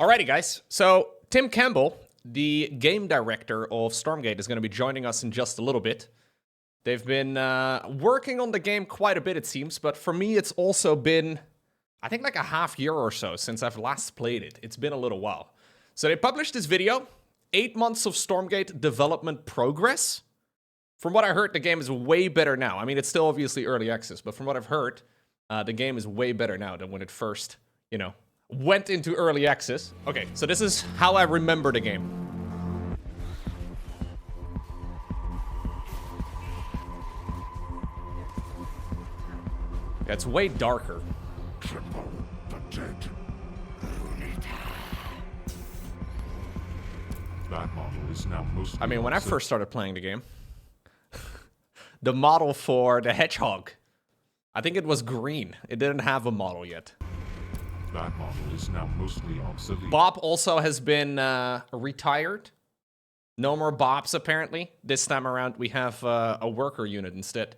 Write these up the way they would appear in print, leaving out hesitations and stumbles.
Alrighty, guys. So Tim Campbell, the game director of Stormgate, is going to be joining us in just a little bit. They've been working on the game quite a bit, it seems, but for me, it's also been, I think, like a half year or so since I've last played it. It's been a little while. So they published this video, 8 months of Stormgate development progress. From what I heard, the game is way better now. I mean, it's still obviously early access, but from what I've heard, the game is way better now than when it first, went into early access. Okay, so this is how I remember the game. Yeah, it's way darker. That model is now mostly I mean, when I first started playing the game, the model for the hedgehog, I think it was green. It didn't have a model yet. That model is now mostly obsolete. Bob also has been retired. No more Bobs, apparently. This time around, we have a worker unit instead.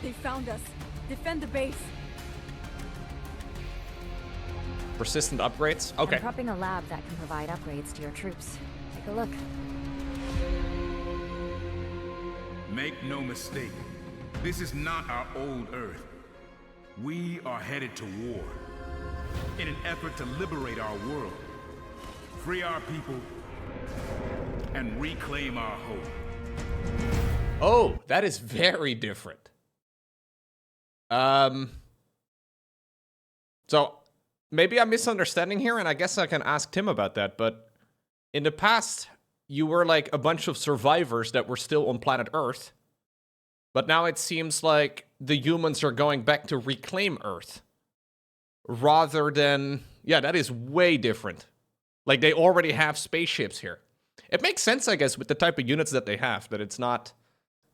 They found us. Defend the base. Persistent upgrades? Okay. I'm prepping a lab that can provide upgrades to your troops. Take a look. Make no mistake, this is not our old Earth. We are headed to war in an effort to liberate our world, free our people, and reclaim our home. Oh, that is very different. So maybe I'm misunderstanding here, and I guess I can ask Tim about that, but in the past, you were like a bunch of survivors that were still on planet Earth, but now it seems like the humans are going back to reclaim Earth, rather than... Yeah, that is way different. Like, they already have spaceships here. It makes sense, I guess, with the type of units that they have, that it's not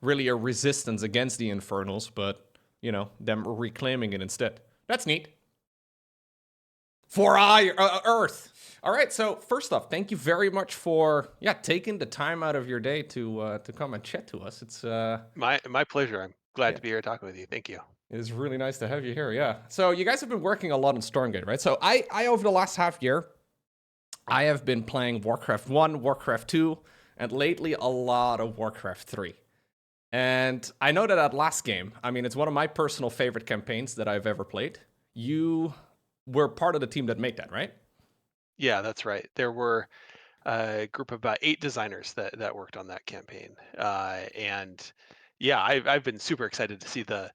really a resistance against the Infernals, but, you know, them reclaiming it instead. That's neat. For Earth. All right, so first off, thank you very much for taking the time out of your day to come and chat to us. It's my pleasure. I'm glad to be here talking with you. Thank you. It is really nice to have you here. Yeah. So you guys have been working a lot on Stormgate, right? So I over the last half year, I have been playing Warcraft 1, Warcraft 2, and lately a lot of Warcraft 3. And I know that last game, I mean, it's one of my personal favorite campaigns that I've ever played. You were part of the team that made that, right? Yeah, that's right. There were a group of about 8 designers that worked on that campaign. And yeah, I've been super excited to see the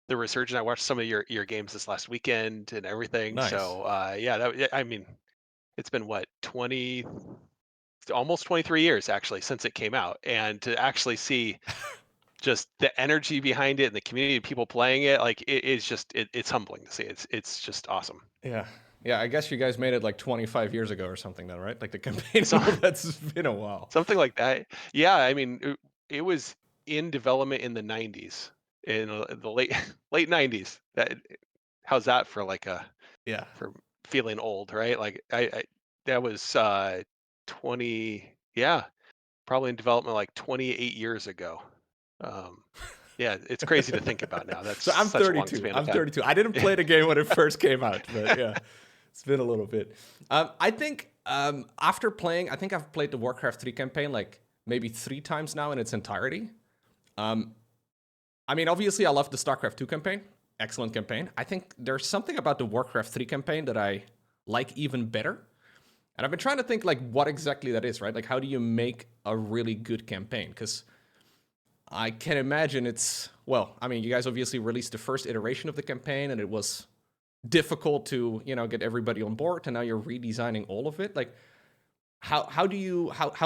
resurgence. I watched some of your games this last weekend and everything. Nice. So I mean, it's been what, almost 23 years actually since it came out, and to actually see just the energy behind it and the community of people playing it, like it's humbling to see. It's just awesome. Yeah. Yeah, I guess you guys made it like 25 years ago or something then, right? Like the campaign, that's been a while. Something like that. Yeah, I mean, it was in development in the 90s, in the late 90s. How's that for like for feeling old, right? Like I that was 20, probably in development like 28 years ago. Yeah, it's crazy to think about now. That's so I'm such 32. A long span of time. 32. I didn't play the game when it first came out, but yeah, it's been a little bit. I think after playing, I think I've played the Warcraft 3 campaign like maybe 3 times now in its entirety. I mean, obviously, I love the StarCraft 2 campaign. Excellent campaign. I think there's something about the Warcraft 3 campaign that I like even better. And I've been trying to think like what exactly that is, right? Like, how do you make a really good campaign? Because I can imagine it's, well, I mean, you guys obviously released the first iteration of the campaign and it was difficult to, get everybody on board, and now you're redesigning all of it. Like, how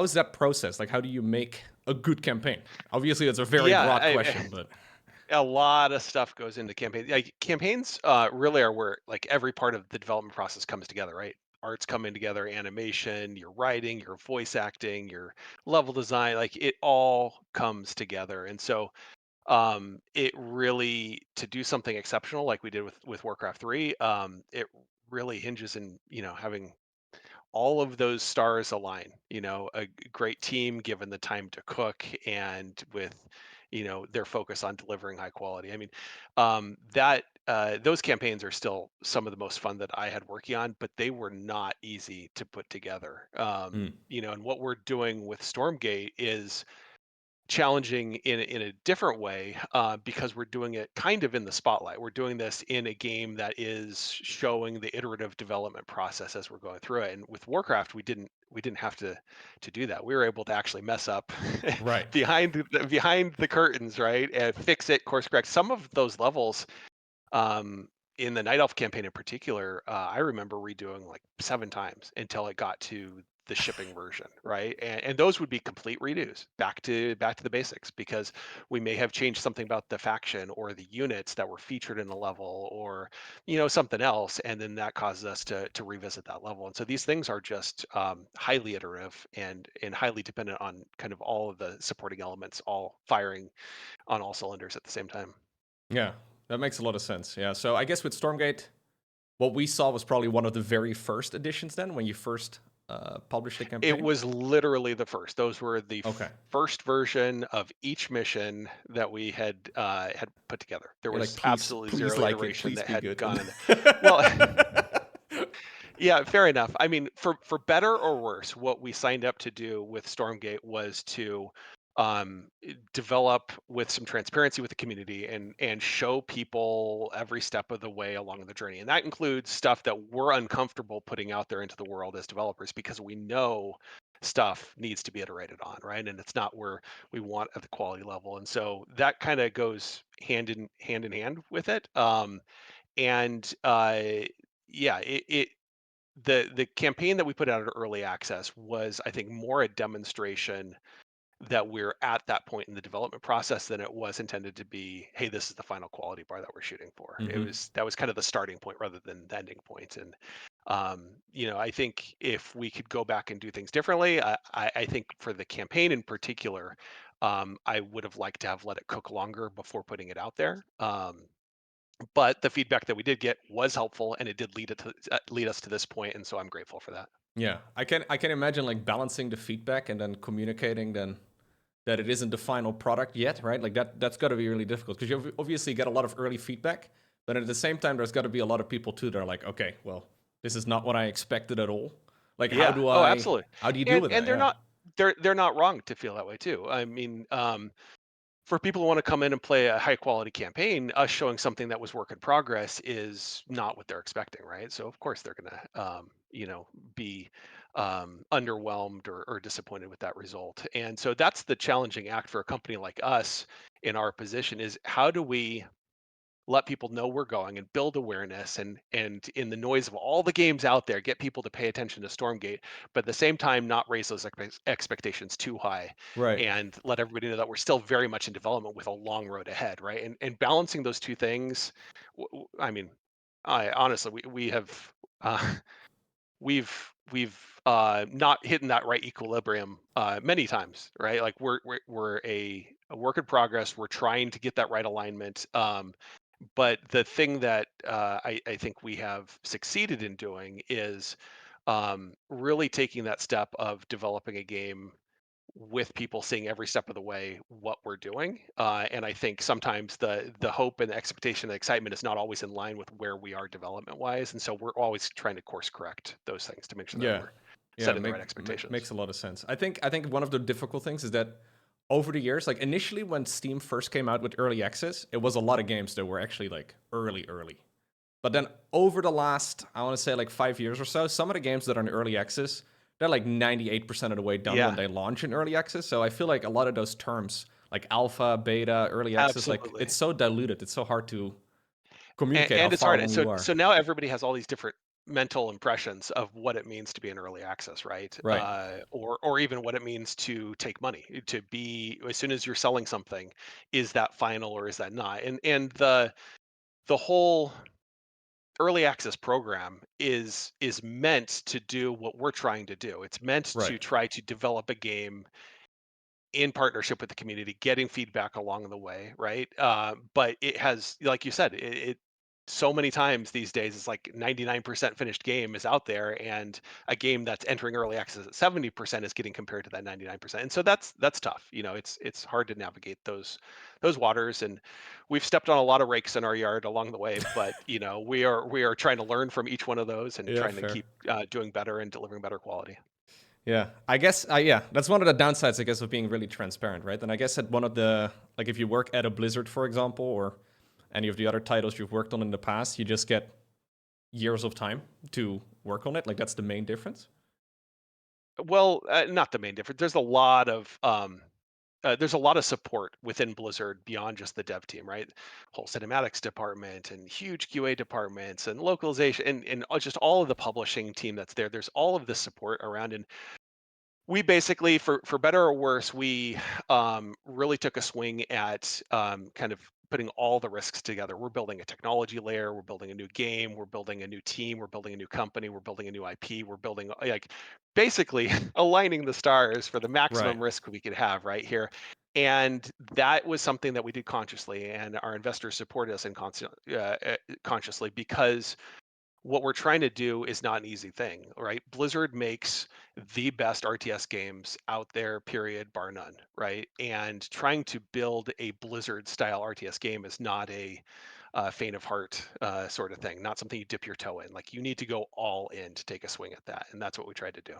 is that process? Like, how do you make a good campaign? Obviously, that's a very broad question, but a lot of stuff goes into campaigns. Like, campaigns really are where like every part of the development process comes together, right? Art's coming together, animation, your writing, your voice acting, your level design, like it all comes together. And so it really, to do something exceptional like we did with Warcraft 3, it really hinges in, having all of those stars align, a great team given the time to cook and with, their focus on delivering high quality. I mean, that those campaigns are still some of the most fun that I had working on, but they were not easy to put together. Mm. And what we're doing with Stormgate is challenging in a different way, because we're doing it kind of in the spotlight. We're doing this in a game that is showing the iterative development process as we're going through it. And with Warcraft, we didn't have to do that. We were able to actually mess up Right. behind the curtains, right, and fix it, course correct. Some of those levels, um, in the Night Elf campaign in particular, I remember redoing like 7 times until it got to the shipping version, right? And those would be complete redos, back to the basics, because we may have changed something about the faction or the units that were featured in the level, or something else, and then that causes us to revisit that level. And so these things are just, highly iterative and highly dependent on kind of all of the supporting elements all firing on all cylinders at the same time. Yeah, that makes a lot of sense. Yeah, so I guess with Stormgate, what we saw was probably one of the very first editions then when you first published the It campaign. was literally the first. Those were the Okay. first version of each mission that we had put together. There You're like, was please, absolutely please zero like it, iteration please that be had good. gone in. Well, yeah, fair enough. I mean, for better or worse, what we signed up to do with Stormgate was to, develop with some transparency with the community and show people every step of the way along the journey. And that includes stuff that we're uncomfortable putting out there into the world as developers, because we know stuff needs to be iterated on, right? And it's not where we want at the quality level. And so that kind of goes hand in hand with it. And yeah, the campaign that we put out at early access was, I think, more a demonstration that we're at that point in the development process than it was intended to be, hey, this is the final quality bar that we're shooting for. Hmm. That was kind of the starting point rather than the ending point. And I think if we could go back and do things differently, I think for the campaign in particular, I would have liked to have let it cook longer before putting it out there. But the feedback that we did get was helpful, and it did lead us to this point, and so I'm grateful for that. Yeah, I can imagine like balancing the feedback and then communicating then that it isn't the final product yet, right? Like that's got to be really difficult because you obviously get a lot of early feedback, but at the same time, there's got to be a lot of people too that are like, okay, well, this is not what I expected at all. Like, Yeah. Oh, absolutely. how do you deal And with and that? they're Yeah, not they're not wrong to feel that way too. I mean, for people who want to come in and play a high quality campaign, us showing something that was work in progress is not what they're expecting, right? So of course they're gonna, be, underwhelmed or disappointed with that result. And so that's the challenging act for a company like us in our position, is how do we let people know we're going and build awareness, and in the noise of all the games out there, get people to pay attention to Stormgate, but at the same time not raise those expectations too high, right. and let everybody know that we're still very much in development with a long road ahead, right? And balancing those two things, I mean, I honestly, we have, uh, we've not hitting that right equilibrium many times, right? Like we're a work in progress. We're trying to get that right alignment. But the thing that I think we have succeeded in doing is, really taking that step of developing a game with people seeing every step of the way what we're doing. And I think sometimes the hope and the expectation, the excitement is not always in line with where we are development wise. And so we're always trying to course correct those things to make sure that Yeah, we're yeah, setting the right expectations. makes a lot of sense. I think one of the difficult things is that over the years, like initially when Steam first came out with early access, it was a lot of games that were actually like early. But then over the last, I want to say like 5 years or so, some of the games that are in early access, they're like 98% of the way done when Yeah, they launch in early access. So I feel like a lot of those terms, like alpha, beta, early access, like absolutely. it's so diluted. It's so hard to communicate how And it's far hard. along you So are. now everybody has all these different mental impressions of what it means to be in early access, right? Right. Or even what it means to take money, to be, as soon as you're selling something, is that final or is that not? And the whole early access program is meant to do what we're trying to do. It's meant Right. to try to develop a game in partnership with the community, getting feedback along the way, right? But it has, like you said, so many times these days it's like 99% finished game is out there, and a game that's entering early access at 70% is getting compared to that 99%. And so that's tough. It's hard to navigate those waters, and we've stepped on a lot of rakes in our yard along the way, but we are trying to learn from each one of those and Yeah, trying to fair. keep doing better and delivering better quality. Yeah, I guess, yeah, that's one of the downsides, I guess, of being really transparent, right? And I guess at one of the, like, if you work at a Blizzard, for example, or any of the other titles you've worked on in the past, you just get years of time to work on it. Like, that's the main difference. Well, not the main difference. There's a lot of support within Blizzard beyond just the dev team, right? Whole cinematics department and huge QA departments and localization and just all of the publishing team that's there. There's all of this support around, and we basically, for better or worse, we really took a swing at kind of putting all the risks together. We're building a technology layer, we're building a new game, we're building a new team, we're building a new company, we're building a new IP, we're building like basically aligning the stars for the Right. maximum risk we could have right here. And that was something that we did consciously, and our investors supported us in consciously, because what we're trying to do is not an easy thing, right? Blizzard makes the best RTS games out there, period, bar none, right? And trying to build a Blizzard style RTS game is not a faint of heart sort of thing, not something you dip your toe in. Like, you need to go all in to take a swing at that. And that's what we tried to do.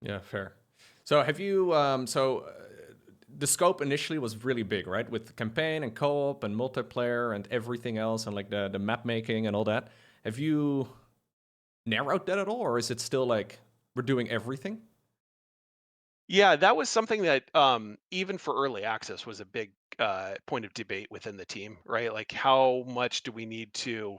Yeah, fair. So have you, the scope initially was really big, right? With campaign and co-op and multiplayer and everything else and like the map making and all that. Have you narrowed that at all, or is it still like we're doing everything? Yeah, that was something that even for early access was a big point of debate within the team, right? Like, how much do we need to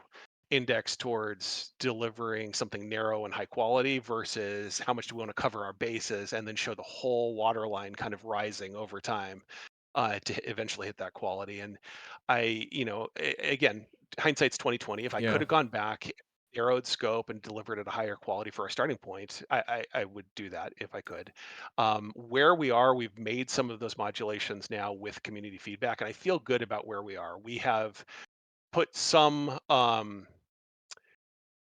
index towards delivering something narrow and high quality versus how much do we want to cover our bases and then show the whole waterline kind of rising over time to eventually hit that quality. And again, hindsight's 2020. If I could Yeah. have gone back, narrowed scope, and delivered at a higher quality for our starting point, I would do that if I could. Where we are, we've made some of those modulations now with community feedback, and I feel good about where we are. We have put some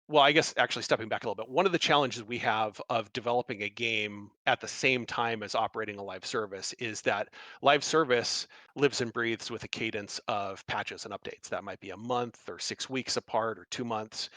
well, I guess actually stepping back a little bit, one of the challenges we have of developing a game at the same time as operating a live service is that live service lives and breathes with a cadence of patches and updates. That might be a month or 6 weeks apart or 2 months.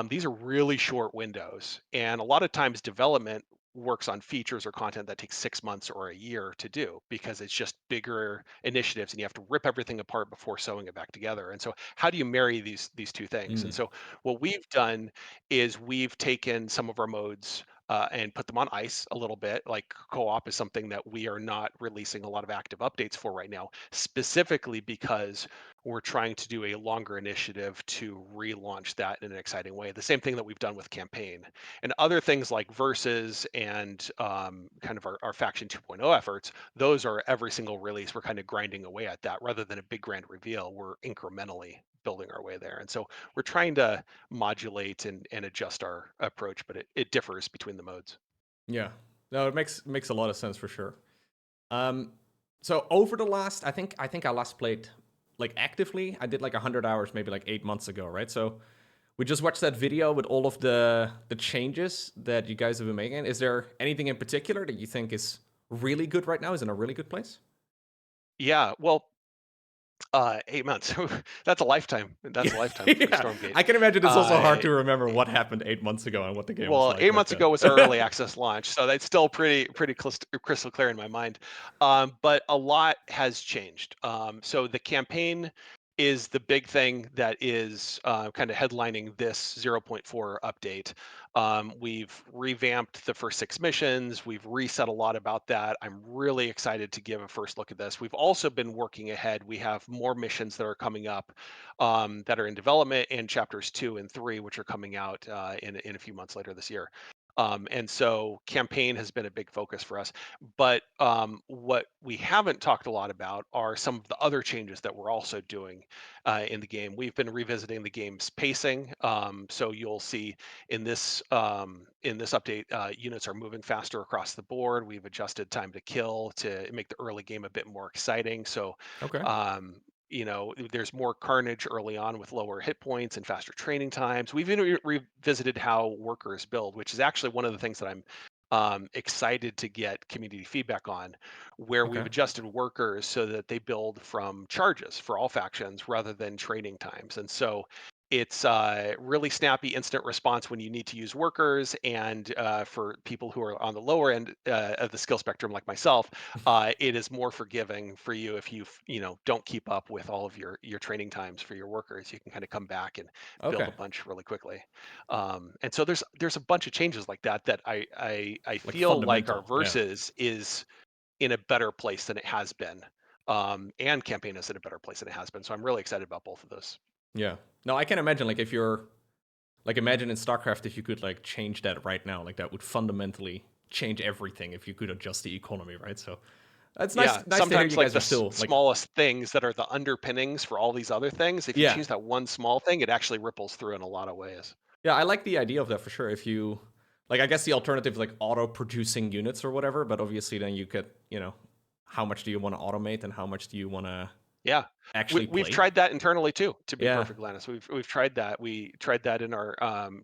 These are really short windows. And a lot of times development works on features or content that takes 6 months or a year to do because it's just bigger initiatives and you have to rip everything apart before sewing it back together. And so how do you marry these two things? And Mm. so what we've done is we've taken some of our modes and put them on ice a little bit. Like, co-op is something that we are not releasing a lot of active updates for right now, specifically because we're trying to do a longer initiative to relaunch that in an exciting way. The same thing that we've done with campaign and other things like versus and kind of our faction 2.0 efforts. Those are every single release. We're kind of grinding away at that rather than a big grand reveal. We're incrementally building our way there. And so we're trying to modulate and adjust our approach, but it differs between the modes. Yeah. No, it makes a lot of sense for sure. Um, so over the last, I think I last played like actively. I did like 100 hours, maybe like 8 months ago, right? So we just watched that video with all of the changes that you guys have been making. Is there anything in particular that you think is really good right now? Is in a really good place? Yeah, well, 8 months. That's a lifetime. That's a lifetime for Yeah, Stormgate. I can imagine it's also Uh, hard to remember what happened 8 months ago and what the game was well, like eight back months then. ago was our early access launch, so that's still pretty crystal clear in my mind. But a lot has changed. So the campaign is the big thing that is kind of headlining this 0.4 update. We've revamped the first 6 missions. We've reset a lot about that. I'm really excited to give a first look at this. We've also been working ahead. We have more missions that are coming up that are in development, and chapters 2 and 3, which are coming out in a few months later this year. And so campaign has been a big focus for us. But what we haven't talked a lot about are some of the other changes that we're also doing in the game. We've been revisiting the game's pacing. So you'll see in this update, units are moving faster across the board. We've adjusted time to kill to make the early game a bit more exciting. So Okay. um, there's more carnage early on with lower hit points and faster training times. We've even revisited how workers build, which is actually one of the things that I'm excited to get community feedback on, where we've Okay. adjusted workers so that they build from charges for all factions rather than training times. And so it's really snappy instant response when you need to use workers. And for people who are on the lower end of the skill spectrum, like myself, it is more forgiving for you if don't keep up with all of your training times for your workers. You can kind of come back and build Okay. a bunch really quickly. And so there's a bunch of changes like that that I Like feel like our fundamental. Yeah. versus is in a better place than it has been. And campaign is in a better place than it has been. So I'm really excited about both of those. Yeah. No, I can imagine like if you're like imagine in StarCraft if you could like change that right now, like that would fundamentally change everything if you could adjust the economy, right? So it's Yeah, nice to hear sometimes you like guys the are still like smallest things that are the underpinnings for all these other things, if you yeah. change that one small thing, it actually ripples through in a lot of ways. Yeah, I like the idea of that for sure. If you like I guess the alternative is like auto producing units or whatever, but obviously then you could, how much do you want to automate and how much do you want to Yeah. actually We've play? tried that internally too, to be Yeah. perfectly honest. We've tried that. We tried that in our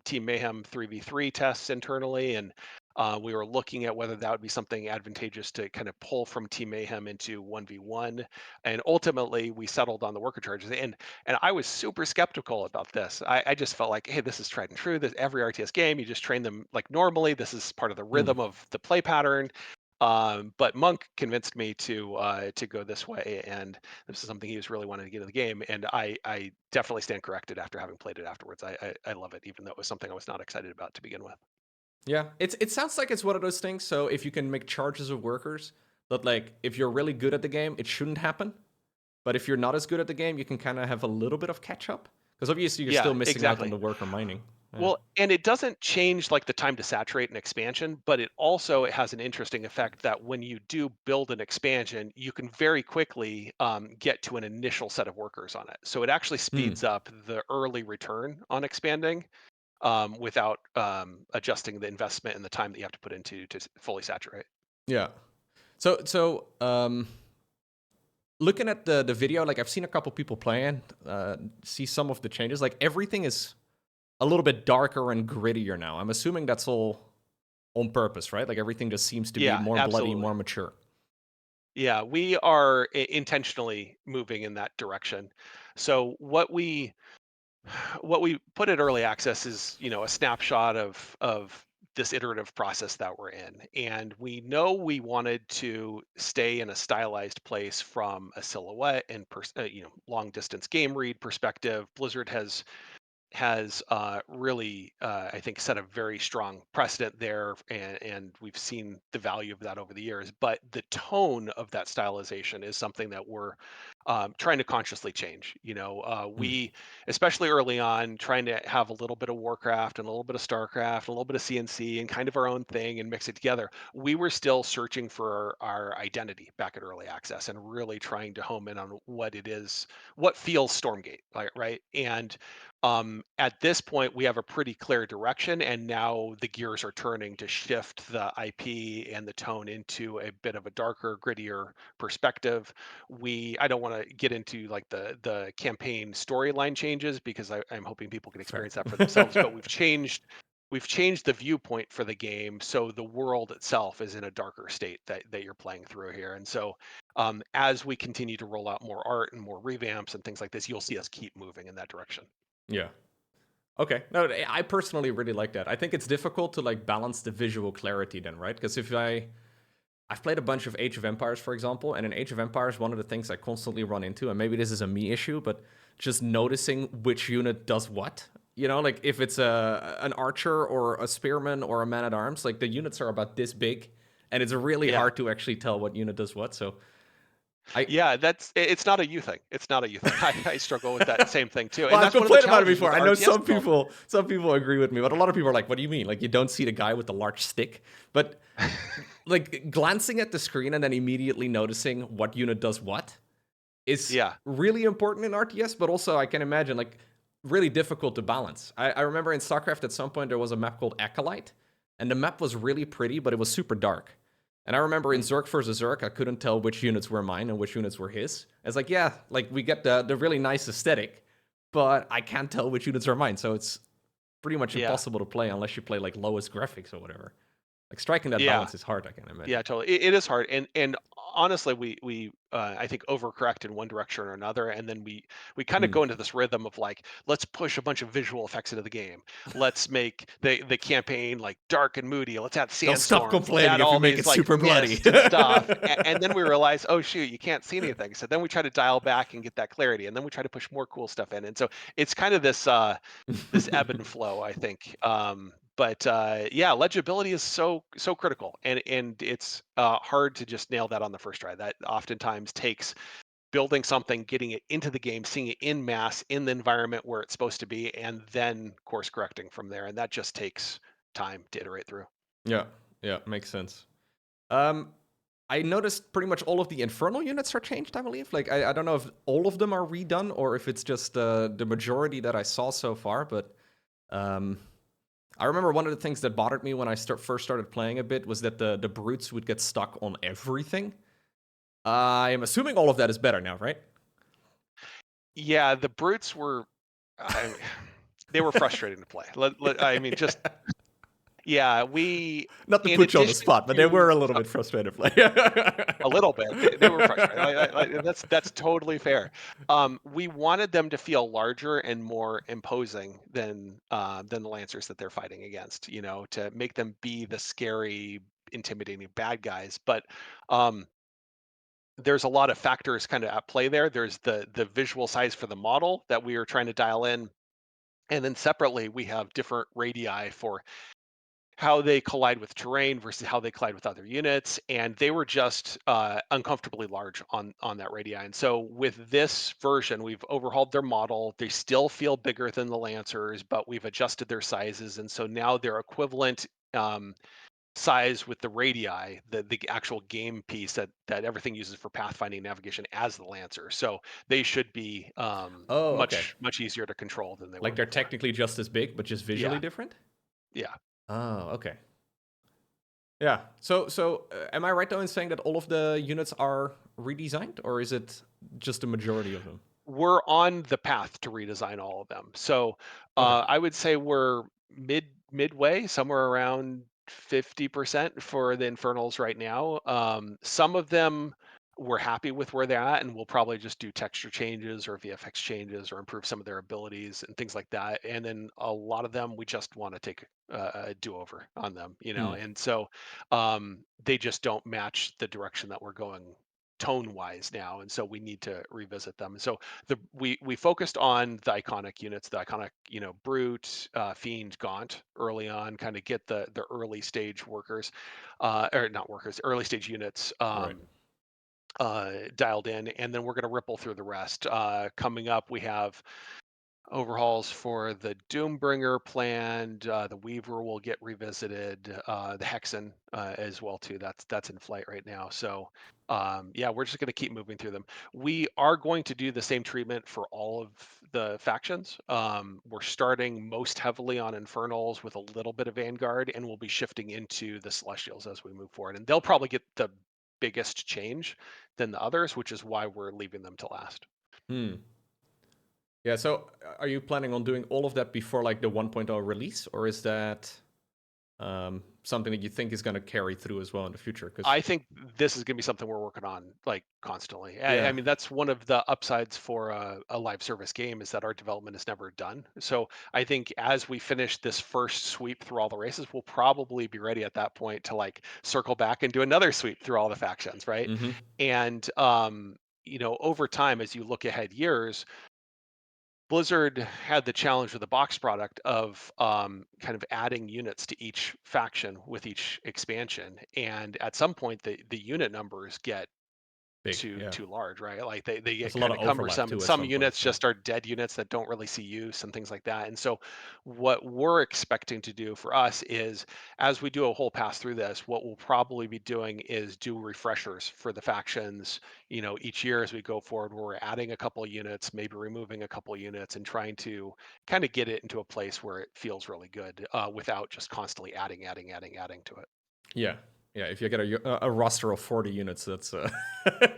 Team Mayhem 3v3 tests internally, and we were looking at whether that would be something advantageous to kind of pull from Team Mayhem into 1v1. And ultimately, we settled on the worker charges. And I was super skeptical about this. I just felt like, hey, this is tried and true. This every RTS game, you just train them like normally. This is part of the Hmm. rhythm of the play pattern. But Monk convinced me to go this way, and this is something he was really wanting to get in the game. And I definitely stand corrected after having played it afterwards. I love it, even though it was something I was not excited about to begin with. Yeah. It sounds like it's one of those things. So if you can make charges of workers, that like if you're really good at the game, it shouldn't happen. But if you're not as good at the game, you can kind of have a little bit of catch up. Because obviously you're Yeah, still missing out on exactly. the worker mining. Yeah. Well, and it doesn't change like the time to saturate an expansion, but it has an interesting effect that when you do build an expansion, you can very quickly get to an initial set of workers on it. So it actually Hmm. speeds up the early return on expanding without adjusting the investment and the time that you have to put into to fully saturate. Yeah. So looking at the video, like I've seen a couple people playing, see some of the changes. Like everything is a little bit darker and grittier now. I'm assuming that's all on purpose, right? Like everything just seems to be Yeah, more bloody, absolutely. more mature. Yeah, we are intentionally moving in that direction. So what we put at early access is a snapshot of this iterative process that we're in, and we know we wanted to stay in a stylized place from a silhouette and long distance game read perspective. Blizzard has really, I think, set a very strong precedent there, and we've seen the value of that over the years. But the tone of that stylization is something that we're trying to consciously change. Hmm. We, especially early on, trying to have a little bit of Warcraft and a little bit of Starcraft, a little bit of CNC, and kind of our own thing and mix it together. We were still searching for our identity back at early access and really trying to home in on what it is, what feels Stormgate, right? And at this point, we have a pretty clear direction, and now the gears are turning to shift the IP and the tone into a bit of a darker, grittier perspective. I don't want to get into like the campaign storyline changes because I'm hoping people can Fair. experience that for themselves. But we've changed the viewpoint for the game, so the world itself is in a darker state that you're playing through here. And so, as we continue to roll out more art and more revamps and things like this, you'll see us keep moving in that direction. Yeah. Okay. No, I personally really like that. I think it's difficult to like balance the visual clarity then, right? Because I've played a bunch of Age of Empires, for example, and in Age of Empires, one of the things I constantly run into, and maybe this is a me issue, but just noticing which unit does what. Like if it's an archer or a spearman or a man at arms, like the units are about this big, and it's really Yeah. hard to actually tell what unit does what. So I Yeah, it's not a you thing. It's not a you thing. I struggle with that same thing too. well, And I've that's one of the complained about it challenges before. with I know RTS some development. people agree with me, but a lot of people are like, "What do you mean? Like you don't see the guy with the large stick?" But like glancing at the screen and then immediately noticing what unit does what is Yeah. really important in RTS, but also I can imagine like really difficult to balance. I remember in StarCraft at some point there was a map called Acolyte, and the map was really pretty, but it was super dark. And I remember in Zerg versus Zerg, I couldn't tell which units were mine and which units were his. It's like, yeah, like we get the really nice aesthetic, but I can't tell which units are mine. So it's pretty much Yeah. impossible to play unless you play like lowest graphics or whatever. Like striking that Yeah. balance is hard, I can imagine. Yeah, totally. It is hard, and honestly, we I think overcorrect in one direction or another, and then we kind of go into this rhythm of like, let's push a bunch of visual effects into the game. Let's make the campaign like dark and moody. Let's add They'll stop sandstorms. Let's complaining add if all you make these it like super bloody. mist and stuff. And then we realize, oh shoot, you can't see anything. So then we try to dial back and get that clarity, and then we try to push more cool stuff in. And so it's kind of this this ebb and flow, I think. But yeah, legibility is so critical, and it's hard to just nail that on the first try. That oftentimes takes building something, getting it into the game, seeing it in mass in the environment where it's supposed to be, and then course correcting from there. And that just takes time to iterate through. Yeah, makes sense. I noticed pretty much all of the infernal units are changed, I believe. Like, I don't know if all of them are redone or if it's just the majority that I saw so far, but I remember one of the things that bothered me when I first started playing a bit was that the brutes would get stuck on everything. I am assuming all of that is better now, right? Yeah, the brutes were, they were frustrating to play. I mean, just yeah, we not to put you on the spot, but they were a little bit frustrated to play. A little bit. They were frustrated. That's totally fair. We wanted them to feel larger and more imposing than the Lancers that they're fighting against. You know, to make them be the scary, intimidating bad guys. But there's a lot of factors kind of at play there. There's the visual size for the model that we are trying to dial in, and then separately we have different radii for how they collide with terrain versus how they collide with other units, and they were just uncomfortably large on that radii. And so with this version, we've overhauled their model. They still feel bigger than the Lancers, but we've adjusted their sizes, and so now they're equivalent size with the radii, the actual game piece that everything uses for pathfinding navigation as the Lancer. So they should be much easier to control than they were. Like they're technically just as big, but just visually different. Yeah. Oh, okay. Yeah. So am I right though in saying that all of the units are redesigned, or is it just a majority of them? We're on the path to redesign all of them. So I would say we're midway, somewhere around 50% for the Infernals right now. Some of them we're happy with where they're at, and we'll probably just do texture changes or VFX changes or improve some of their abilities and things like that. And then a lot of them we just want to take a do-over on them, you know. And so they just don't match the direction that we're going tone-wise now, and so we need to revisit them. So we focused on the iconic units, the iconic, you know, Brute, Fiend, Gaunt early on, kind of get the early stage workers, or not workers, early stage units dialed in, and then we're going to ripple through the rest. Coming up, we have overhauls for the Doombringer planned. The Weaver will get revisited. The Hexen as well too. That's in flight right now. So yeah, we're just going to keep moving through them. We are going to do the same treatment for all of the factions. We're starting most heavily on Infernals with a little bit of Vanguard, and we'll be shifting into the Celestials as we move forward. And they'll probably get the biggest change than the others, which is why we're leaving them to last. Yeah, so are you planning on doing all of that before like the 1.0 release, or is that something that you think is going to carry through as well in the future? Because I think this is going to be something we're working on like constantly. I mean, that's one of the upsides for a live service game is that our development is never done. So I think as we finish this first sweep through all the races, we'll probably be ready at that point to like circle back and do another sweep through all the factions, right? And you know, over time, as you look ahead years, Blizzard had the challenge with the box product of kind of adding units to each faction with each expansion, and at some point the unit numbers get too large, right? Like they get kind of cumbersome, and some units just are dead units that don't really see use and things like that. And so what we're expecting to do for us is, as we do a whole pass through this, what we'll probably be doing is do refreshers for the factions, you know, each year as we go forward, where we're adding a couple of units, maybe removing a couple of units, and trying to kind of get it into a place where it feels really good without just constantly adding to it. Yeah. Yeah, if you get a roster of 40 units, that's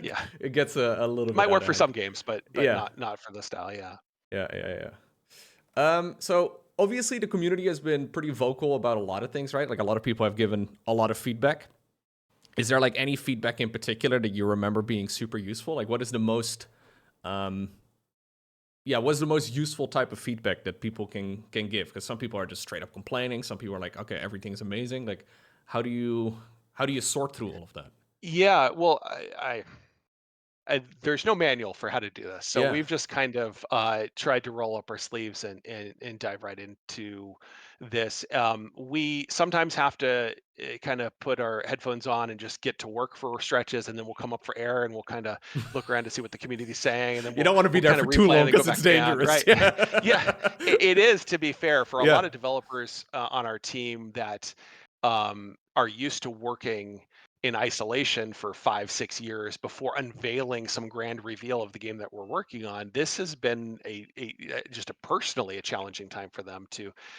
Yeah, it gets a little it bit might out work of for hand. some games, but Yeah, not for the style. Yeah. yeah. So obviously the community has been pretty vocal about a lot of things, right? Like a lot of people have given a lot of feedback. Is there like any feedback in particular that you remember being super useful? Like what is the most what's the most useful type of feedback that people can give? Because some people are just straight up complaining. Some people are like, okay, everything's amazing. Like, how do you sort through all of that? Yeah, well, there's no manual for how to do this, so Yeah. we've just kind of tried to roll up our sleeves and dive right into this. We sometimes have to kind of put our headphones on and just get to work for stretches, and then we'll come up for air and we'll kind of look around to see what the community's saying, and then You don't want to be we'll there kind for of too replay long and then go because back it's down, dangerous. right? Yeah, it is, to be fair, for a Yeah. lot of developers on our team that are used to working in isolation for 5-6 years before unveiling some grand reveal of the game that we're working on. This has been just a personally a challenging time for them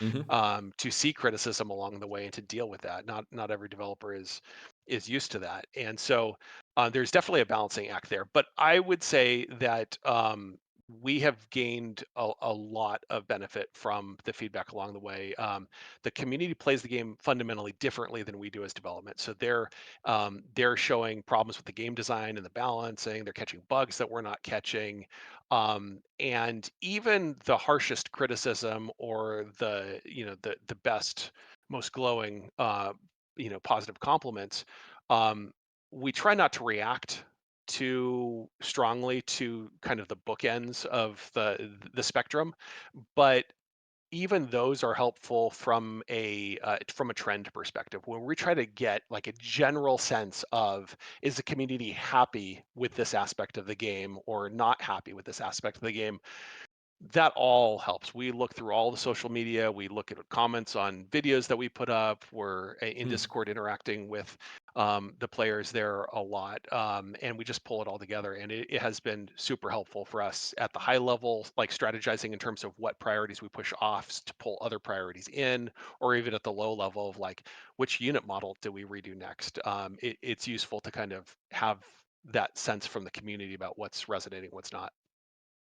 Hmm. to see criticism along the way and to deal with that. Not every developer is used to that, and so there's definitely a balancing act there. But I would say that we have gained a lot of benefit from the feedback along the way. The community plays the game fundamentally differently than we do as development, so they're showing problems with the game design and the balancing. They're catching bugs that we're not catching, and even the harshest criticism or the best, most glowing positive compliments, um, we try not to react too strongly to kind of the bookends of the spectrum, but even those are helpful from a trend perspective, where we try to get like a general sense of, is the community happy with this aspect of the game or not happy with this aspect of the game. That all helps. We look through all the social media. We look at comments on videos that we put up. We're in Discord interacting with the players there a lot, and we just pull it all together. And it has been super helpful for us at the high level, like strategizing in terms of what priorities we push off to pull other priorities in, or even at the low level of like, which unit model do we redo next. It's useful to kind of have that sense from the community about what's resonating, what's not.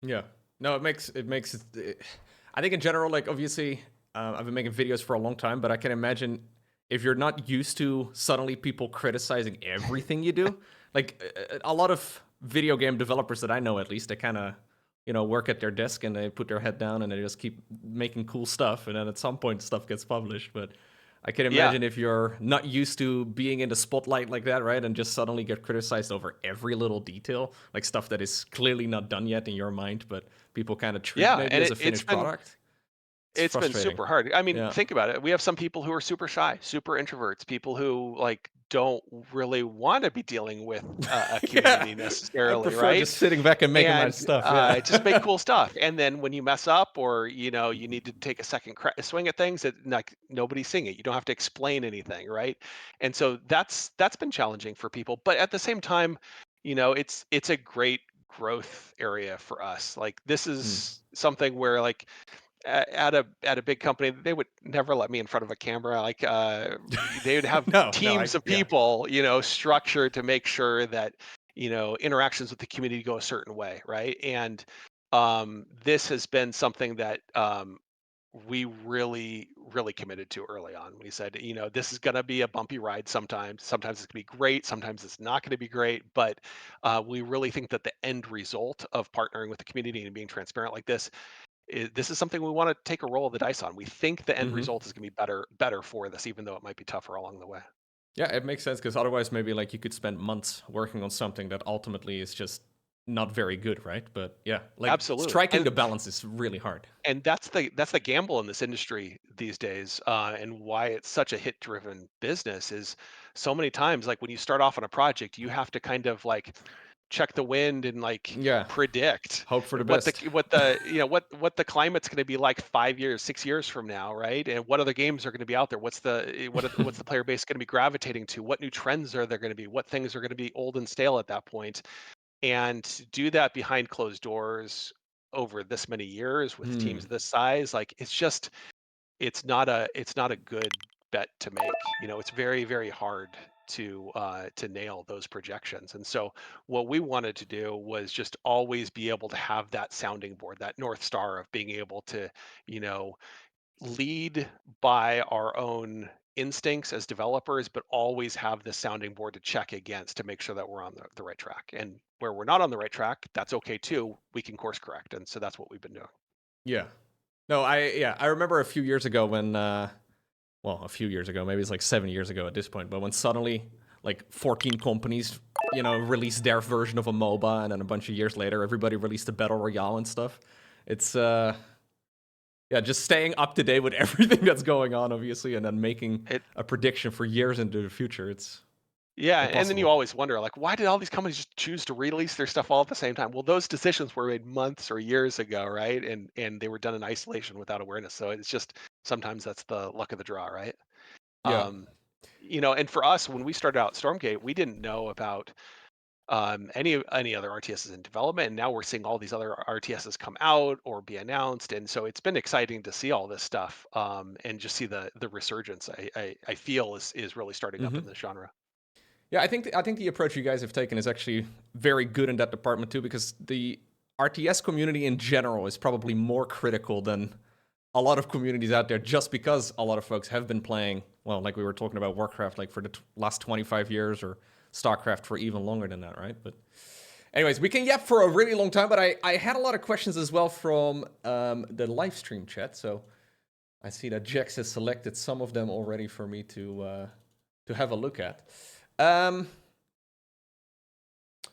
Yeah. No, I think in general, like obviously, I've been making videos for a long time, but I can imagine if you're not used to suddenly people criticizing everything you do, like a lot of video game developers that I know, at least, they kind of, work at their desk and they put their head down and they just keep making cool stuff, and then at some point stuff gets published. But I can Yeah. imagine if you're not used to being in the spotlight like that, right, and just suddenly get criticized over every little detail, like stuff that is clearly not done yet in your mind, but people kind of treat Yeah, maybe and as a finished product. It's it's been frustrating. super hard. I mean, Yeah. think about it. We have some people who are super shy, super introverts, people who like don't really want to be dealing with a Yeah. community I necessarily, prefer right? just sitting back and making my And stuff. Yeah. just make cool stuff. And then when you mess up, or you need to take a second swing at things, that like nobody's seeing it. You don't have to explain anything, right? And so that's been challenging for people. But at the same time, it's a great growth area for us. Like this Mm. is something where like at a big company, they would never let me in front of a camera. Like they would have No, teams of yeah. people, structured to make sure that interactions with the community go a certain way, right? And this has been something that we really really committed to early on. We said, this is going to be a bumpy ride sometimes. Sometimes it's going to be great, sometimes it's not going to be great, but we really think that the end result of partnering with the community and being transparent like this is something we want to take a roll of the dice on. We think the end Hmm. result is going to be better for this, even though it might be tougher along the way. Yeah, it makes sense because otherwise, maybe like you could spend months working on something that ultimately is just not very good, right? But yeah, like Absolutely, striking the balance is really hard. and that's the gamble in this industry these days, and why it's such a hit driven business is so many times, like when you start off on a project, you have to kind of like check the wind and like Yeah. predict Hope for the what the best. what the what the climate's going to be like 5 years, 6 years from now, right? And what other games are going to be out there? What's the player base going to be gravitating to? What new trends are there going to be? What things are going to be old and stale at that point? And to do that behind closed doors over this many years with Hmm. teams this size, like it's not a good bet to make. It's very, very hard to nail those projections. And so what we wanted to do was just always be able to have that sounding board, that North Star of being able to, you know, lead by our own instincts as developers, but always have the sounding board to check against to make sure that we're on the right track. And where we're not on the right track, that's okay too. We can course correct. And so that's what we've been doing. Yeah. No, I remember a few years ago when, a few years ago, maybe it's like 7 years ago at this point, but when suddenly like 14 companies, released their version of a MOBA, and then a bunch of years later, everybody released a battle royale and stuff. It's, just staying up to date with everything that's going on, obviously, and then making a prediction for years into the future. It's and then you impossible. always wonder, like, why did all these companies just choose to release their stuff all at the same time? Well, those decisions were made months or years ago, right? And they were done in isolation without awareness. So it's just sometimes that's the luck of the draw, right? Yeah. And for us, when we started out Stormgate, we didn't know about any other RTSs in development, and now we're seeing all these other RTSs come out or be announced, and so it's been exciting to see all this stuff, and just see the resurgence. I feel is really starting up in the genre. Yeah, I think the approach you guys have taken is actually very good in that department too, because the RTS community in general is probably more critical than a lot of communities out there, just because a lot of folks have been playing, well, like we were talking about Warcraft, like for the last 25 years, or StarCraft for even longer than that, right? But anyways, we can yap for a really long time, but I had a lot of questions as well from the live stream chat, so I see that Jax has selected some of them already for me to have a look at.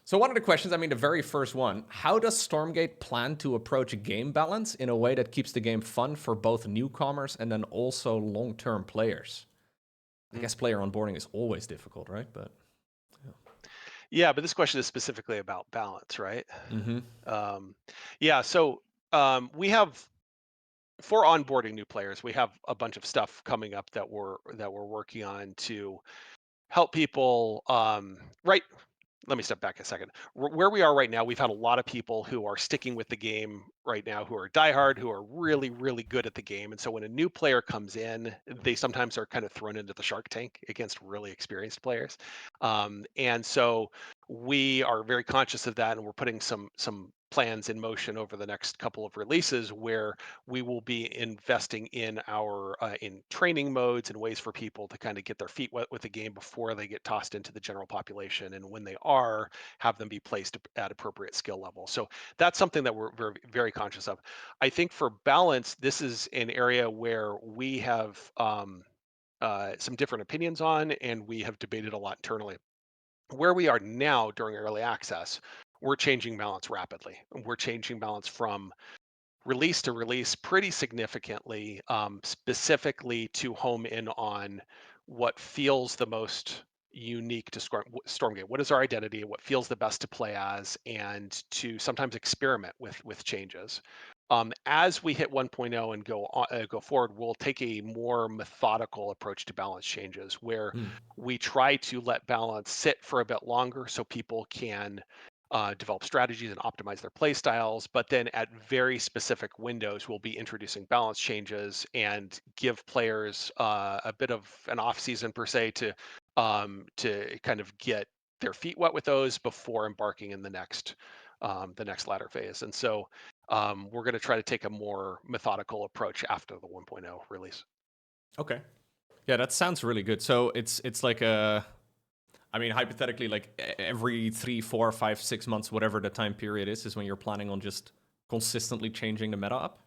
So one of the questions, the very first one, how does Stormgate plan to approach game balance in a way that keeps the game fun for both newcomers and then also long-term players? I guess player onboarding is always difficult, right? But yeah, but this question is specifically about balance, right? So we have, for onboarding new players, we have a bunch of stuff coming up that we're working on to help people. Right. Let me step back a second. Where we are right now, we've had a lot of people who are sticking with the game right now, who are diehard, who are really, really good at the game. And so when a new player comes in, they sometimes are kind of thrown into the shark tank against really experienced players. And so we are very conscious of that, and we're putting some plans in motion over the next couple of releases where we will be investing in our in training modes and ways for people to kind of get their feet wet with the game before they get tossed into the general population, and when they are, have them be placed at appropriate skill level. So that's something that we're very, very conscious of. I think for balance, this is an area where we have some different opinions on, and we have debated a lot internally. Where we are now during early access, we're changing balance rapidly. We're changing balance from release to release pretty significantly, specifically to home in on what feels the most unique to Stormgate. What is our identity? What feels the best to play as, and to sometimes experiment with changes. As we hit 1.0 and go forward, we'll take a more methodical approach to balance changes, where we try to let balance sit for a bit longer so people can develop strategies and optimize their play styles. But then at very specific windows, we'll be introducing balance changes and give players a bit of an off season per se to kind of get their feet wet with those before embarking in the next ladder phase. And so we're going to try to take a more methodical approach after the 1.0 release. Okay. Yeah, that sounds really good. So it's like hypothetically, like every 3, 4, 5, 6 months, whatever the time period is when you're planning on just consistently changing the meta up?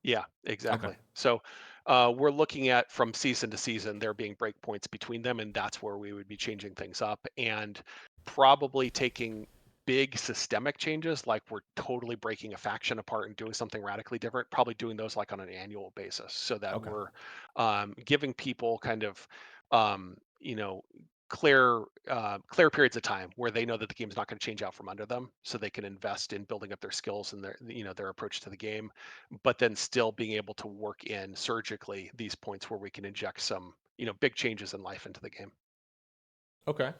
Yeah, exactly. Okay. So we're looking at, from season to season, there being breakpoints between them, and that's where we would be changing things up, and probably taking big systemic changes, like we're totally breaking a faction apart and doing something radically different, probably doing those like on an annual basis, so that Okay. we're giving people kind of you know clear periods of time where they know that the game's not going to change out from under them, so they can invest in building up their skills and their approach to the game, but then still being able to work in surgically these points where we can inject some big changes in life into the game. Okay.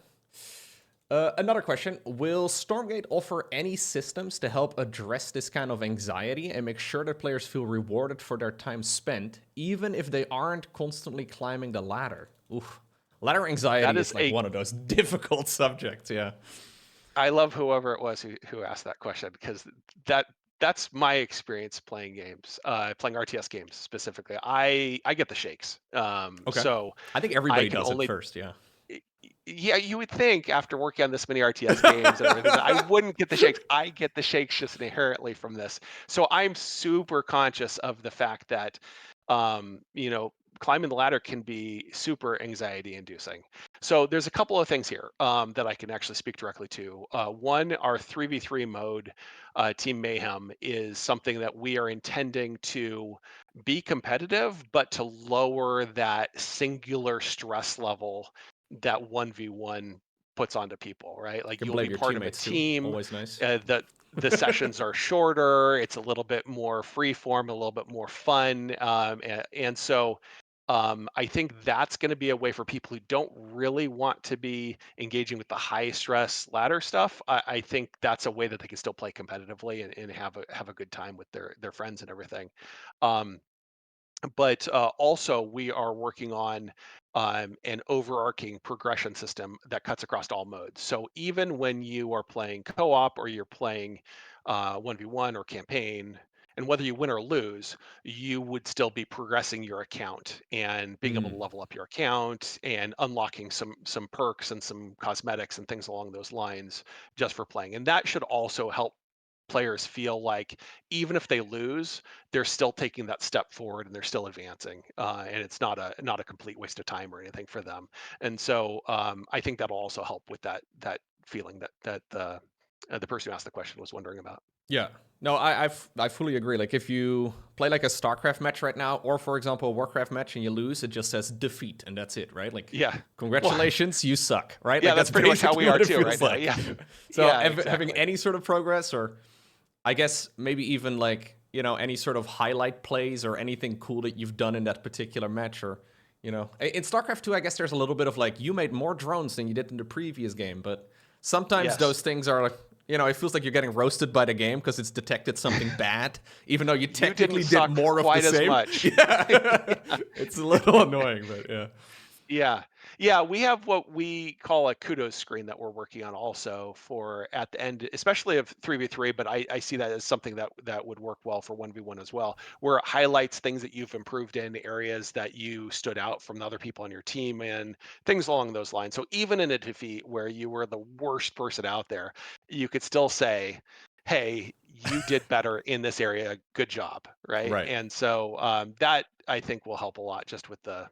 Another question. Will Stormgate offer any systems to help address this kind of anxiety and make sure that players feel rewarded for their time spent, even if they aren't constantly climbing the ladder? Oof. Ladder anxiety is like one of those difficult subjects, yeah. I love whoever it was who asked that question, because that's my experience playing games, playing RTS games specifically. I get the shakes. Okay. So I think everybody does it first, yeah. Yeah, you would think after working on this many RTS games and everything that I wouldn't get the shakes. I get the shakes just inherently from this. So I'm super conscious of the fact that, you know, climbing the ladder can be super anxiety inducing. So there's a couple of things here that I can actually speak directly to. One, our 3v3 mode, Team Mayhem, is something that we are intending to be competitive, but to lower that singular stress level that 1v1 puts onto people, right? Like, You can you'll be blame your part of a teammates too. team. Always nice. The sessions are shorter. It's a little bit more free form, a little bit more fun, and so I think that's going to be a way for people who don't really want to be engaging with the high stress ladder stuff. I think that's a way that they can still play competitively and have a good time with their friends and everything. Um, but also, we are working on an overarching progression system that cuts across all modes. So even when you are playing co-op or you're playing 1v1 or campaign, and whether you win or lose, you would still be progressing your account and being able to level up your account and unlocking some perks and some cosmetics and things along those lines just for playing. And that should also help players feel like even if they lose, they're still taking that step forward and they're still advancing, and it's not a complete waste of time or anything for them. And so I think that'll also help with that feeling that the person who asked the question was wondering about. Yeah. No, I fully agree. Like, if you play like a StarCraft match right now, or for example a Warcraft match, and you lose, it just says defeat, and that's it, right? Like, Yeah. congratulations, you suck, right? Yeah, Like, that's pretty much how we basically are what it too feels right now. like. Yeah. So Yeah, having exactly. any sort of progress, or I guess maybe even like, you know, any sort of highlight plays or anything cool that you've done in that particular match, or, you know, in StarCraft 2, I guess there's a little bit of like, you made more drones than you did in the previous game, but sometimes Yes. those things are like, you know, it feels like you're getting roasted by the game because it's detected something bad, even though you technically did more of the same. Much. Yeah. It's a little annoying, but yeah. Yeah, we have what we call a kudos screen that we're working on also for at the end, especially of 3v3, but I see that as something that would work well for 1v1 as well, where it highlights things that you've improved in, areas that you stood out from the other people on your team, and things along those lines. So even in a defeat where you were the worst person out there, you could still say, hey, you did better in this area, good job, right? Right. And so that, I think, will help a lot, just with the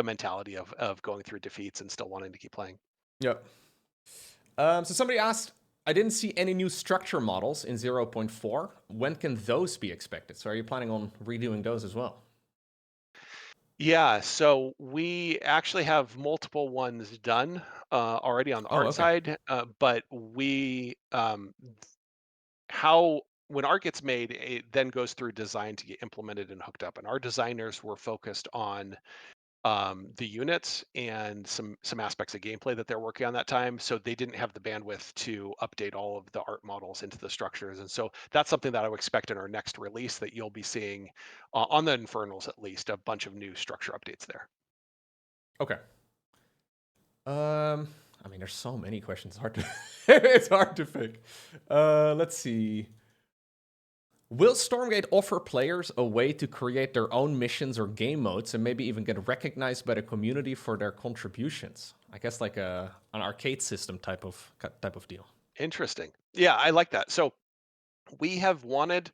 mentality of going through defeats and still wanting to keep playing. Yep. So somebody asked, I didn't see any new structure models in 0.4. When can those be expected? So are you planning on redoing those as well? Yeah, so we actually have multiple ones done already on the art side, but we how when art gets made, it then goes through design to get implemented and hooked up. And our designers were focused on the units and some aspects of gameplay that they're working on that time, so they didn't have the bandwidth to update all of the art models into the structures. And so that's something that I would expect in our next release, that you'll be seeing on the Infernals, at least, a bunch of new structure updates there. Okay. I mean, there's so many questions. It's hard to pick. Let's see. Will Stormgate offer players a way to create their own missions or game modes and maybe even get recognized by the community for their contributions? I guess like an arcade system type of deal. Interesting. Yeah, I like that. So we have wanted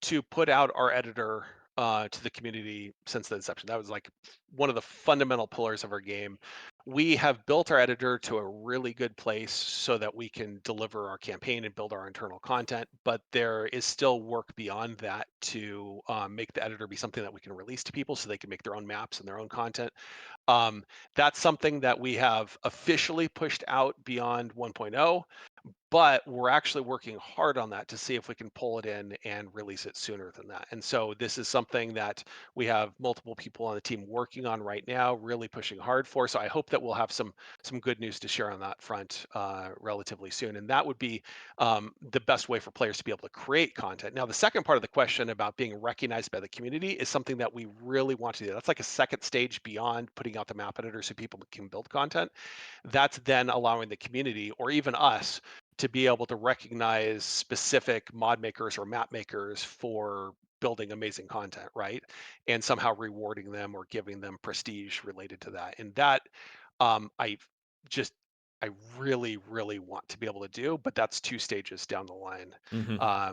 to put out our editor to the community since the inception. That was like one of the fundamental pillars of our game. We have built our editor to a really good place so that we can deliver our campaign and build our internal content, but there is still work beyond that to make the editor be something that we can release to people so they can make their own maps and their own content. That's something that we have officially pushed out beyond 1.0, but we're actually working hard on that to see if we can pull it in and release it sooner than that. And so this is something that we have multiple people on the team working on right now, really pushing hard for. So I hope that we'll have some good news to share on that front relatively soon. And that would be the best way for players to be able to create content. Now, the second part of the question about being recognized by the community is something that we really want to do. That's like a second stage beyond putting out the map editor so people can build content. That's then allowing the community or even us to be able to recognize specific mod makers or map makers for building amazing content, right? And somehow rewarding them or giving them prestige related to that. And that I just I really, really want to be able to do, but that's 2 stages down the line.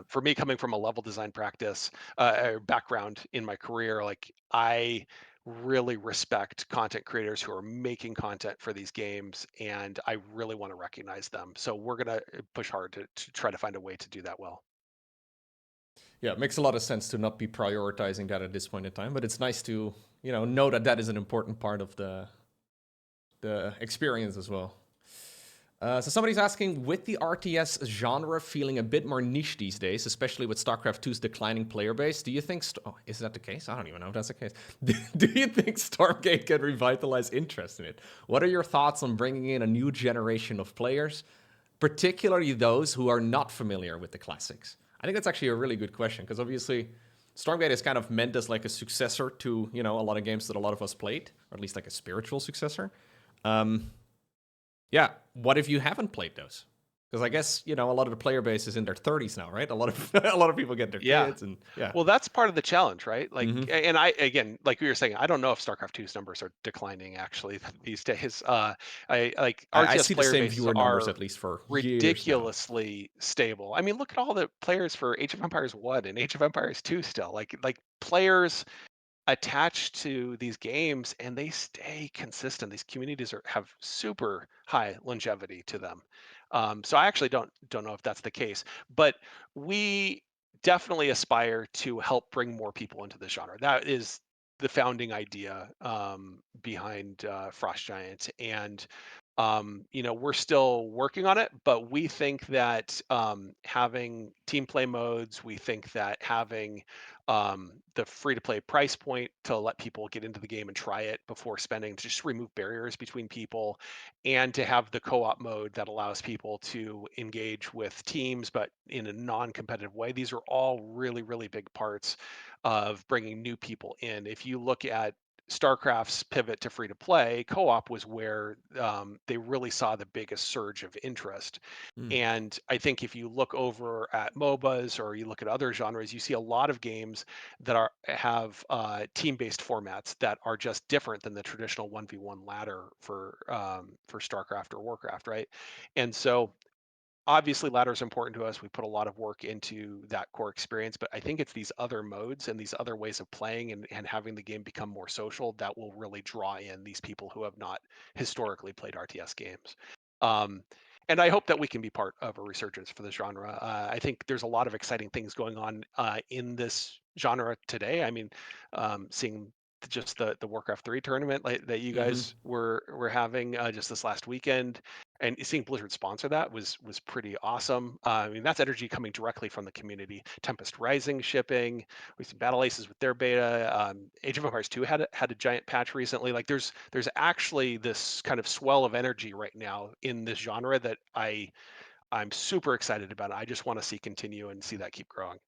For me, coming from a level design practice or background in my career, like I really respect content creators who are making content for these games, and I really want to recognize them. So we're gonna push hard to try to find a way to do that well. Yeah, it makes a lot of sense to not be prioritizing that at this point in time, but it's nice to, know that that is an important part of the experience as well. So somebody's asking, with the RTS genre feeling a bit more niche these days, especially with StarCraft 2's declining player base, do you think... is that the case? I don't even know if that's the case. Do you think Stormgate can revitalize interest in it? What are your thoughts on bringing in a new generation of players, particularly those who are not familiar with the classics? I think that's actually a really good question, because obviously Stormgate is kind of meant as like a successor to, a lot of games that a lot of us played, or at least like a spiritual successor. Yeah, what if you haven't played those? Because I guess, a lot of the player base is in their 30s now, right? A lot of people get their kids and Well, that's part of the challenge, right? Like, and I, again, like we were saying, I don't know if StarCraft 2's numbers are declining actually these days. I like I RTS see the player same bases viewer numbers are at least for years now. ridiculously stable. I mean, look at all the players for Age of Empires 1 and Age of Empires 2 still. Like players attached to these games and they stay consistent. These communities have super high longevity to them. So I actually don't know if that's the case, but we definitely aspire to help bring more people into the genre. That is the founding idea behind Frost Giant, and we're still working on it, but we think that having team play modes, we think that having the free to play price point to let people get into the game and try it before spending, to just remove barriers between people, and to have the co-op mode that allows people to engage with teams but in a non-competitive way. These are all really, really big parts of bringing new people in. If you look at StarCraft's pivot to free to play, co-op was where they really saw the biggest surge of interest. And I think if you look over at MOBAs or you look at other genres, you see a lot of games that have team-based formats that are just different than the traditional 1v1 ladder for StarCraft or Warcraft, right? And so obviously ladder is important to us. We put a lot of work into that core experience, but I think it's these other modes and these other ways of playing and having the game become more social that will really draw in these people who have not historically played RTS games. And I hope that we can be part of a resurgence for the genre. I think there's a lot of exciting things going on in this genre today. I mean, seeing just the Warcraft 3 tournament that you guys were having just this last weekend, and seeing Blizzard sponsor that was pretty awesome. I mean, that's energy coming directly from the community. Tempest Rising shipping, we see Battle Aces with their beta. Age of Empires 2 had a giant patch recently. Like there's actually this kind of swell of energy right now in this genre that I'm super excited about. I just want to see continue and see that keep growing.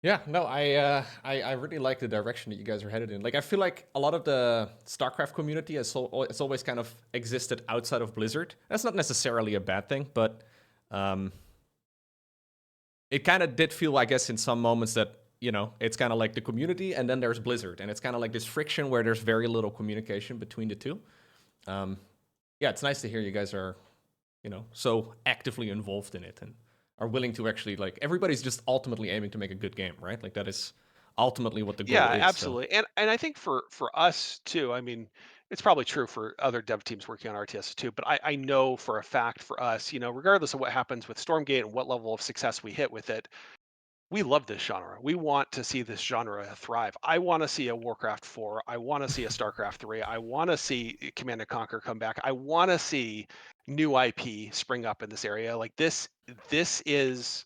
Yeah, no, I really like the direction that you guys are headed in. Like, I feel like a lot of the StarCraft community it's always kind of existed outside of Blizzard. That's not necessarily a bad thing, but it kind of did feel, I guess, in some moments that, it's kind of like the community and then there's Blizzard. And it's kind of like this friction where there's very little communication between the two. Yeah, it's nice to hear you guys are, so actively involved in it and are willing to actually, like, everybody's just ultimately aiming to make a good game, right? Like, that is ultimately what the goal is. Yeah, absolutely. So. And I think for us too, I mean, it's probably true for other dev teams working on RTS too, but I know for a fact for us, regardless of what happens with Stormgate and what level of success we hit with it, we love this genre. We want to see this genre thrive. I want to see a Warcraft 4. I want to see a StarCraft 3. I want to see Command & Conquer come back. I want to see new IP spring up in this area. Like this is,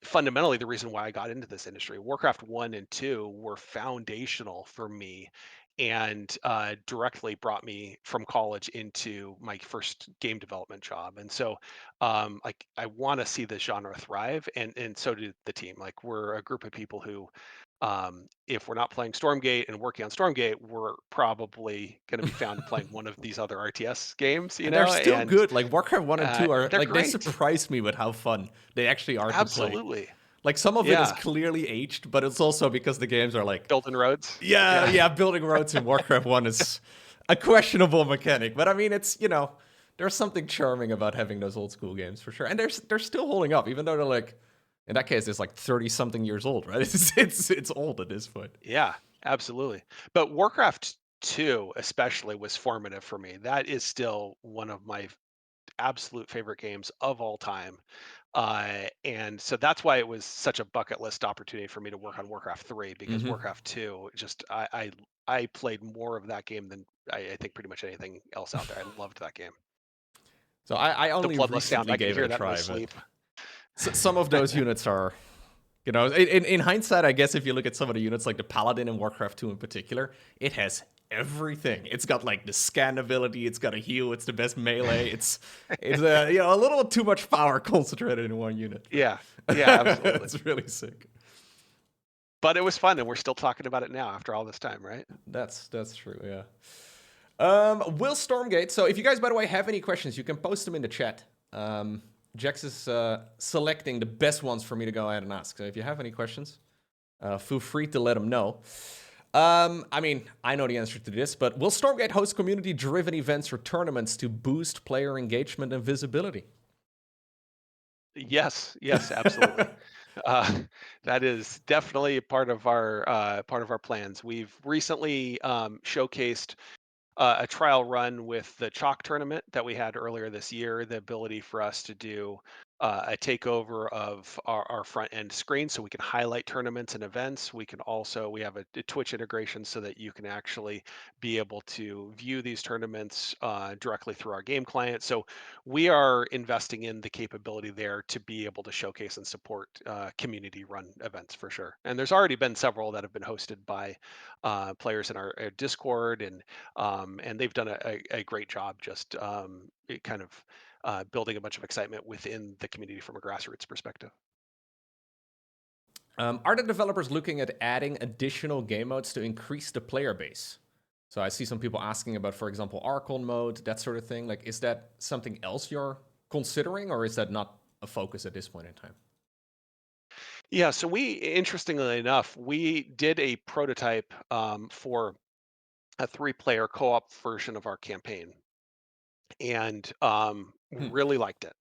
fundamentally the reason why I got into this industry. Warcraft 1 and 2 were foundational for me and directly brought me from college into my first game development job. And so like I want to see this genre thrive, and so do the team. Like we're a group of people who if we're not playing Stormgate and working on Stormgate, we're probably going to be found playing one of these other RTS games, And they're still and good. Like Warcraft 1 and 2 are they're like they great. surprised me with how fun they actually are to play. Absolutely. Like some of it is Yeah. clearly aged, but it's also because the games are like Building roads. yeah, building roads in Warcraft 1 is a questionable mechanic. But I mean, it's, there's something charming about having those old school games for sure. And they're still holding up, even though they're like, in that case, it's like 30-something years old, right? It's old at this point. Yeah, absolutely. But Warcraft 2 especially was formative for me. That is still one of my absolute favorite games of all time. And so that's why it was such a bucket list opportunity for me to work on Warcraft 3, because Warcraft 2 just I played more of that game than I think pretty much anything else out there. I loved that game. So I The only bloodless sound, recently I could gave hear it a that in my try, but sleep. some of those units are, in hindsight, I guess if you look at some of the units, like the Paladin in Warcraft 2 in particular, it has everything. It's got like the scan ability, it's got a heal, it's the best melee. It's a little too much power concentrated in one unit. Yeah, absolutely. It's really sick. But it was fun, and we're still talking about it now after all this time, right? That's true, yeah. Will Stormgate. So if you guys, by the way, have any questions, you can post them in the chat. Jax is selecting the best ones for me to go ahead and ask. So if you have any questions, feel free to let him know. I mean, I know the answer to this, but will Stormgate host community-driven events or tournaments to boost player engagement and visibility? Yes, absolutely. That is definitely a part of our plans. We've recently showcased a trial run with the chalk tournament that we had earlier this year, the ability for us to do a takeover of our front end screen so we can highlight tournaments and events. We have a Twitch integration so that you can actually be able to view these tournaments directly through our game client. So we are investing in the capability there to be able to showcase and support community run events for sure. And there's already been several that have been hosted by players in our Discord, and they've done a great job just kind of building a bunch of excitement within the community from a grassroots perspective. Are the developers looking at adding additional game modes to increase the player base? So I see some people asking about, for example, Archon mode, that sort of thing. Like, is that something else you're considering, or is that not a focus at this point in time? Yeah, so interestingly enough, we did a prototype for a 3-player co-op version of our campaign, and really liked it.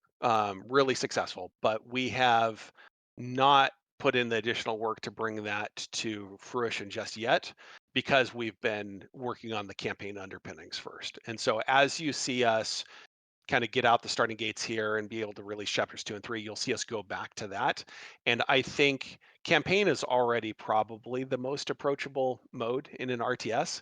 Really successful, but we have not put in the additional work to bring that to fruition just yet, because we've been working on the campaign underpinnings first. And so as you see us kind of get out the starting gates here and be able to release chapters 2 and 3, you'll see us go back to that. And I think campaign is already probably the most approachable mode in an RTS,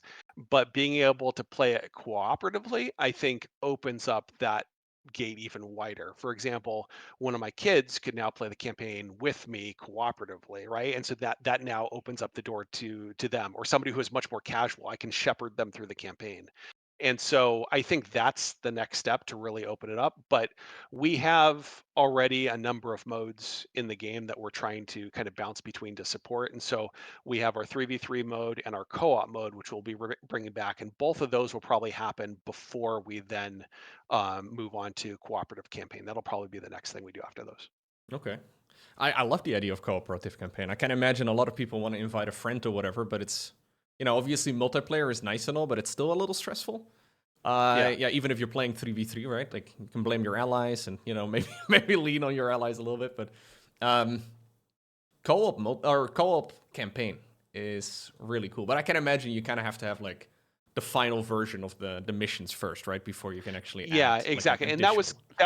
but being able to play it cooperatively, I think opens up that gate even wider. For example, one of my kids could now play the campaign with me cooperatively, right? And so that now opens up the door to them, or somebody who is much more casual. I can shepherd them through the campaign. And so I think that's the next step to really open it up. But we have already a number of modes in the game that we're trying to kind of bounce between to support. And so we have our 3v3 mode and our co-op mode, which we'll be bringing back. And both of those will probably happen before we then move on to cooperative campaign. That'll probably be the next thing we do after those. Okay. I love the idea of cooperative campaign. I can imagine a lot of people want to invite a friend or whatever, but it's, obviously multiplayer is nice and all, but it's still a little stressful. Yeah, even if you're playing 3v3, right? Like, you can blame your allies and, maybe lean on your allies a little bit, but co-op campaign is really cool. But I can imagine you kind of have to have like the final version of the missions first, right? Before you can actually add, exactly. Like, and that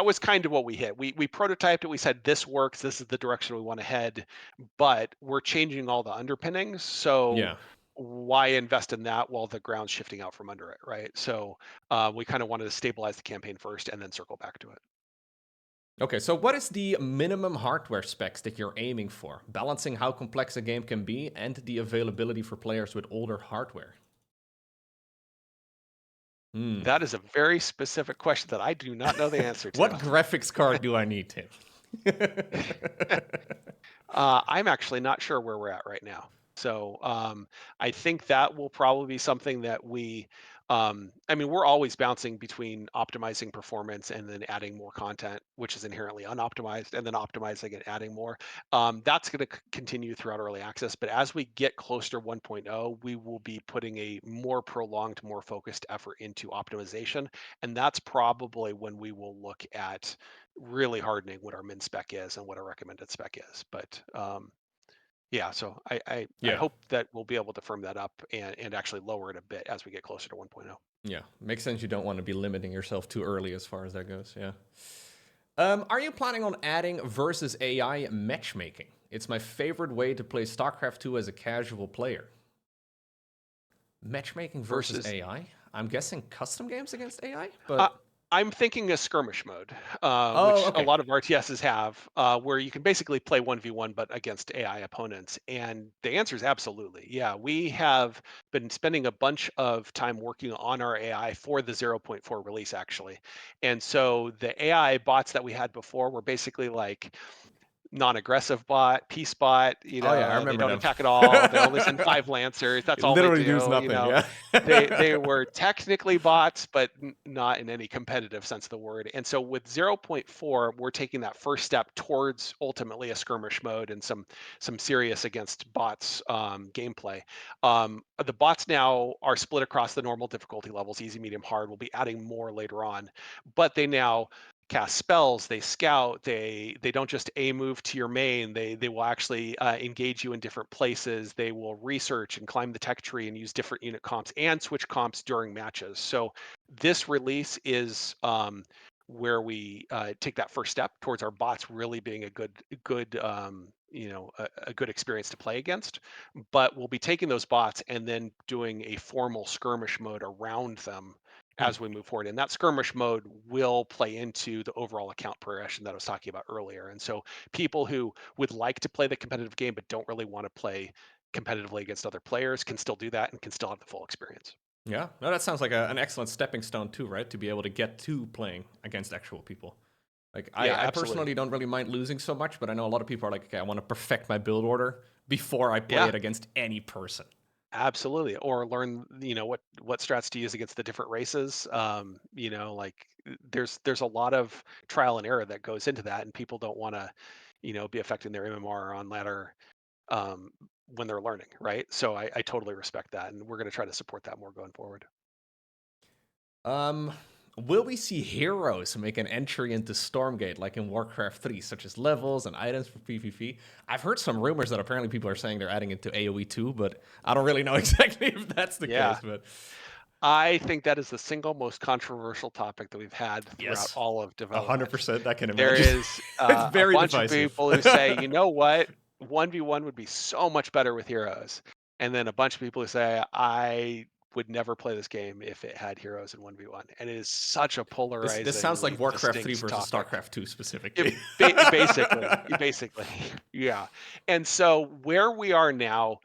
was kind of what we hit. We prototyped it. We said, this works. This is the direction we want to head. But we're changing all the underpinnings. So why invest in that while the ground's shifting out from under it, right? So we kind of wanted to stabilize the campaign first and then circle back to it. Okay, so what is the minimum hardware specs that you're aiming for, balancing how complex a game can be and the availability for players with older hardware? That is a very specific question that I do not know the answer to. What graphics card do I need, Tim? I'm actually not sure where we're at right now. So I think that will probably be something that I mean, we're always bouncing between optimizing performance and then adding more content, which is inherently unoptimized, and then optimizing and adding more. That's going to continue throughout early access. But as we get closer to 1.0, we will be putting a more prolonged, more focused effort into optimization. And that's probably when we will look at really hardening what our min spec is and what our recommended spec is. But yeah, so I Yeah. hope that we'll be able to firm that up and actually lower it a bit as we get closer to 1.0. Yeah, makes sense. You don't want to be limiting yourself too early as far as that goes. Yeah. Are you planning on adding versus AI matchmaking? It's my favorite way to play StarCraft 2 as a casual player. Matchmaking versus AI? I'm guessing custom games against AI, but I'm thinking a skirmish mode, which okay. a lot of RTSs have, where you can basically play 1v1 but against AI opponents. And the answer is absolutely. Yeah, we have been spending a bunch of time working on our AI for the 0.4 release, actually. And so the AI bots that we had before were basically like non-aggressive bot, peace bot, Oh yeah, I they remember don't them. attack at all. They only send 5 lancers. That's It all they literally do. does nothing. Yeah. They were technically bots, but not in any competitive sense of the word. And so with 0.4, we're taking that first step towards ultimately a skirmish mode and some serious against bots gameplay. The bots now are split across the normal difficulty levels, easy, medium, hard. We'll be adding more later on, but they now cast spells, they scout, they don't just a move to your main, they will actually engage you in different places, they will research and climb the tech tree and use different unit comps and switch comps during matches. So this release is where we take that first step towards our bots really being a good a good experience to play against. But we'll be taking those bots and then doing a formal skirmish mode around them as we move forward. And that skirmish mode will play into the overall account progression that I was talking about earlier. And so people who would like to play the competitive game but don't really want to play competitively against other players can still do that and can still have the full experience. Yeah, no, that sounds like an excellent stepping stone too, right? To be able to get to playing against actual people. Like I personally don't really mind losing so much, but I know a lot of people are like, okay, I want to perfect my build order before I play it against any person. Absolutely, or learn, what strats to use against the different races. Like there's a lot of trial and error that goes into that, and people don't want to, be affecting their MMR on ladder when they're learning, right? So I totally respect that, and we're going to try to support that more going forward. Will we see heroes make an entry into Stormgate like in Warcraft 3, such as levels and items for PvP? I've heard some rumors that apparently people are saying they're adding it to AoE too, but I don't really know exactly if that's the case. But I think that is the single most controversial topic that we've had throughout all of development. 100%, I can imagine. There is a bunch of people who say, you know what, 1v1 would be so much better with heroes. And then a bunch of people who say, I would never play this game if it had heroes in 1v1. And it is such a polarizing. This sounds like Warcraft 3 versus topic. StarCraft 2 specifically. Basically, yeah. And so where we are now,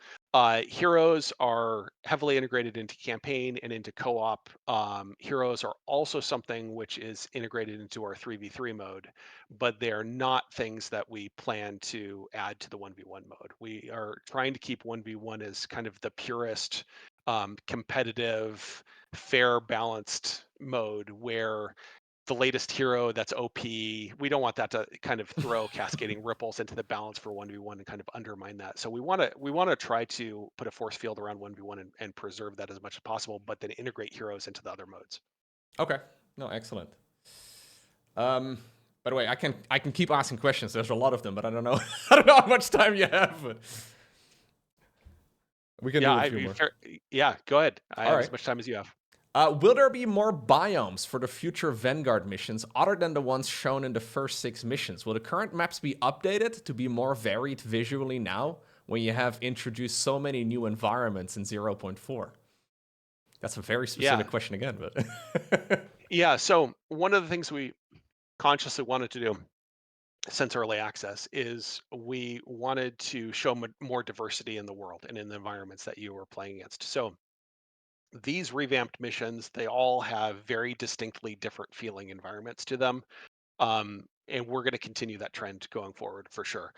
heroes are heavily integrated into campaign and into co-op. Heroes are also something which is integrated into our 3v3 mode, but they're not things that we plan to add to the 1v1 mode. We are trying to keep 1v1 as kind of the purest, competitive, fair, balanced mode where the latest hero that's OP, we don't want that to kind of throw cascading ripples into the balance for 1v1 and kind of undermine that. So we want to try to put a force field around 1v1 and preserve that as much as possible, but then integrate heroes into the other modes. Okay. No, excellent. By the way, I can keep asking questions. There's a lot of them, but I don't know how much time you have. But we can do a few more. Go ahead. I have as much time as you have. Will there be more biomes for the future Vanguard missions other than the ones shown in the first 6 missions? Will the current maps be updated to be more varied visually now when you have introduced so many new environments in 0.4? That's a very specific question again, but yeah. So one of the things we consciously wanted to do since early access is we wanted to show more diversity in the world and in the environments that you were playing against. So these revamped missions, they all have very distinctly different feeling environments to them. And we're going to continue that trend going forward for sure.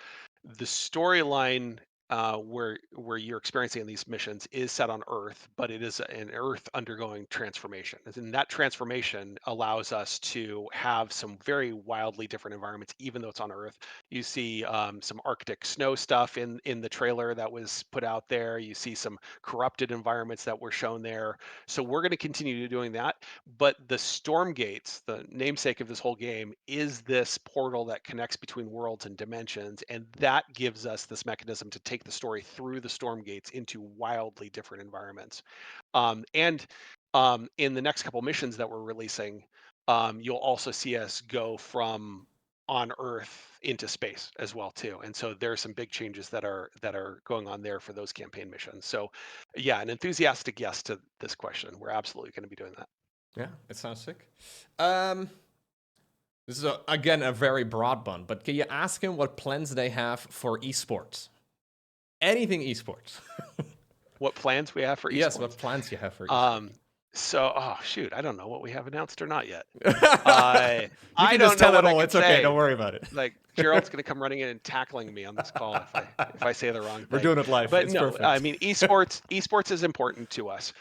The storyline where you're experiencing these missions is set on Earth, but it is an Earth undergoing transformation, and that transformation allows us to have some very wildly different environments, even though it's on Earth. You see some Arctic snow stuff in the trailer that was put out there. You see some corrupted environments that were shown there. So we're going to continue doing that. But the Stormgates, the namesake of this whole game, is this portal that connects between worlds and dimensions, and that gives us this mechanism to take the story through the Stormgates into wildly different environments. And in the next couple missions that we're releasing, you'll also see us go from on Earth into space as well too. And so there are some big changes that are going on there for those campaign missions. So yeah, an enthusiastic yes to this question. We're absolutely going to be doing that. Yeah, it sounds sick. This is, again, a very broad one, but can you ask him what plans they have for esports? Anything esports. What plans we have for esports? Yes, what plans you have for esports. So, oh shoot, I don't know what we have announced or not yet. You can just tell it all. It's okay. Don't worry about it. Like Gerald's going to come running in and tackling me on this call if I say the wrong thing. We're doing it live. But it's no, perfect. I mean esports is important to us.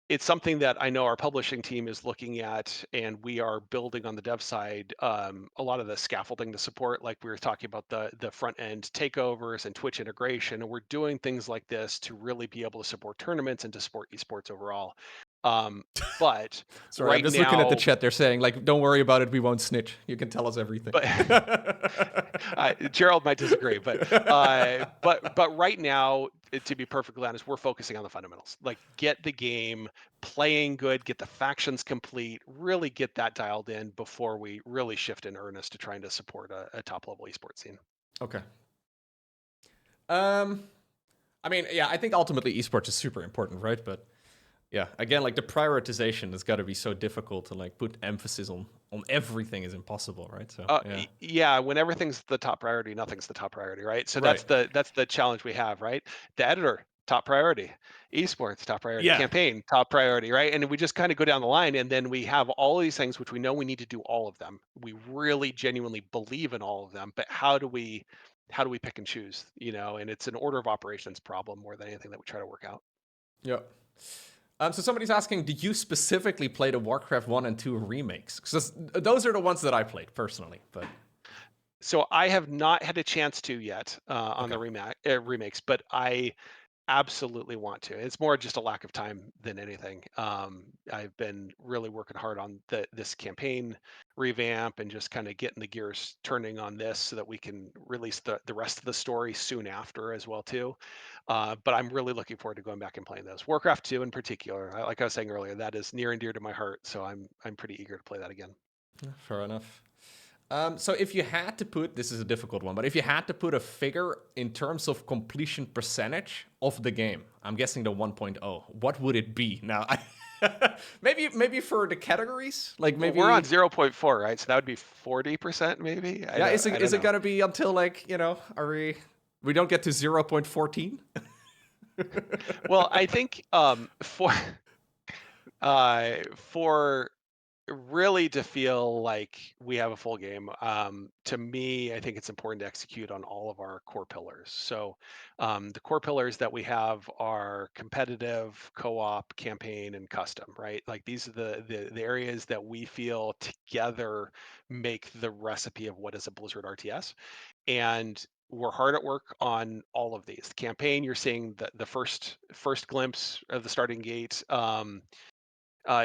It's something that I know our publishing team is looking at, and we are building on the dev side a lot of the scaffolding to support, like we were talking about the front end takeovers and Twitch integration, and we're doing things like this to really be able to support tournaments and to support esports overall. But sorry, I'm just looking at the chat. They're saying, like, don't worry about it. We won't snitch. You can tell us everything. But Gerald might disagree. But right now, to be perfectly honest, we're focusing on the fundamentals. Like, get the game playing good, get the factions complete, really get that dialed in before we really shift in earnest to trying to support a top level esports scene. Okay. I mean, yeah, I think ultimately esports is super important, right? But yeah, again, like the prioritization has got to be so difficult to like put emphasis on everything is impossible, right? So yeah, when everything's the top priority, nothing's the top priority, right? So that's the challenge we have, right? The editor, top priority. Esports, top priority. Yeah. Campaign, top priority, right? And we just kind of go down the line, and then we have all of these things which we know we need to do all of them. We really genuinely believe in all of them, but how do we pick and choose, you know? And it's an order of operations problem more than anything that we try to work out. Yeah. So somebody's asking, did you specifically play the Warcraft 1 and 2 remakes? Because those are the ones that I played personally. But so I have not had a chance to yet on the remakes, but I absolutely want to. It's more just a lack of time than anything. I've been really working hard on this campaign revamp and just kind of getting the gears turning on this so that we can release the rest of the story soon after as well too. But I'm really looking forward to going back and playing those. Warcraft 2 in particular, like I was saying earlier, that is near and dear to my heart. So I'm pretty eager to play that again. Fair enough. So if you had to put, this is a difficult one, but if you had to put a figure in terms of completion percentage of the game, I'm guessing the 1.0, what would it be? Now, maybe for the categories, like maybe we're on 0.4, right? So that would be 40%, maybe. Yeah, is it gonna be until like are we don't get to 0.14? Well, I think for really to feel like we have a full game, to me, I think it's important to execute on all of our core pillars. So the core pillars that we have are competitive, co-op, campaign, and custom, right? Like these are the areas that we feel together make the recipe of what is a Blizzard RTS. And we're hard at work on all of these. The campaign, you're seeing the first glimpse of the starting gate.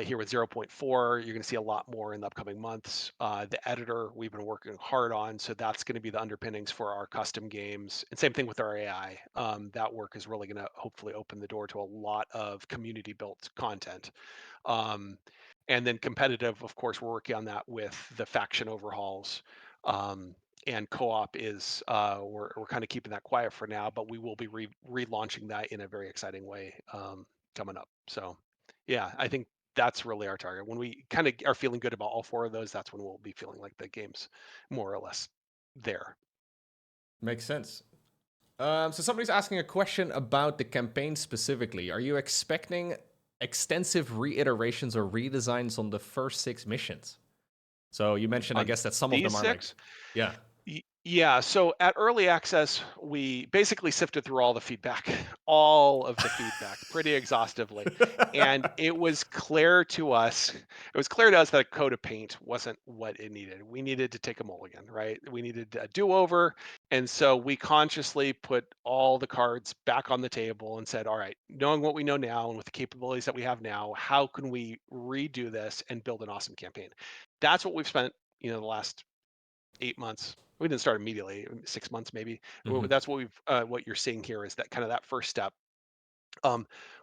Here with 0.4, you're going to see a lot more in the upcoming months. The editor we've been working hard on, so that's going to be the underpinnings for our custom games. And same thing with our AI. That work is really going to hopefully open the door to a lot of community-built content. And then competitive, of course, we're working on that with the faction overhauls and co-op is we're kind of keeping that quiet for now, but we will be relaunching that in a very exciting way coming up. So yeah, I think that's really our target. When we kind of are feeling good about all 4 of those, that's when we'll be feeling like the game's more or less there. Makes sense. So somebody's asking a question about the campaign specifically. Are you expecting extensive reiterations or redesigns on the first 6 missions? So you mentioned, I On guess, that some of these them are like, 6, yeah. Yeah, so at early access, we basically sifted through all the feedback, all of the feedback pretty exhaustively. And it was clear to us, that a coat of paint wasn't what it needed. We needed to take a mulligan, right? We needed a do-over. And so we consciously put all the cards back on the table and said, all right, knowing what we know now and with the capabilities that we have now, how can we redo this and build an awesome campaign? That's what we've spent, the last 8 months. We didn't start immediately, 6 months maybe. Mhm. That's what what you're seeing here is that kind of that first step.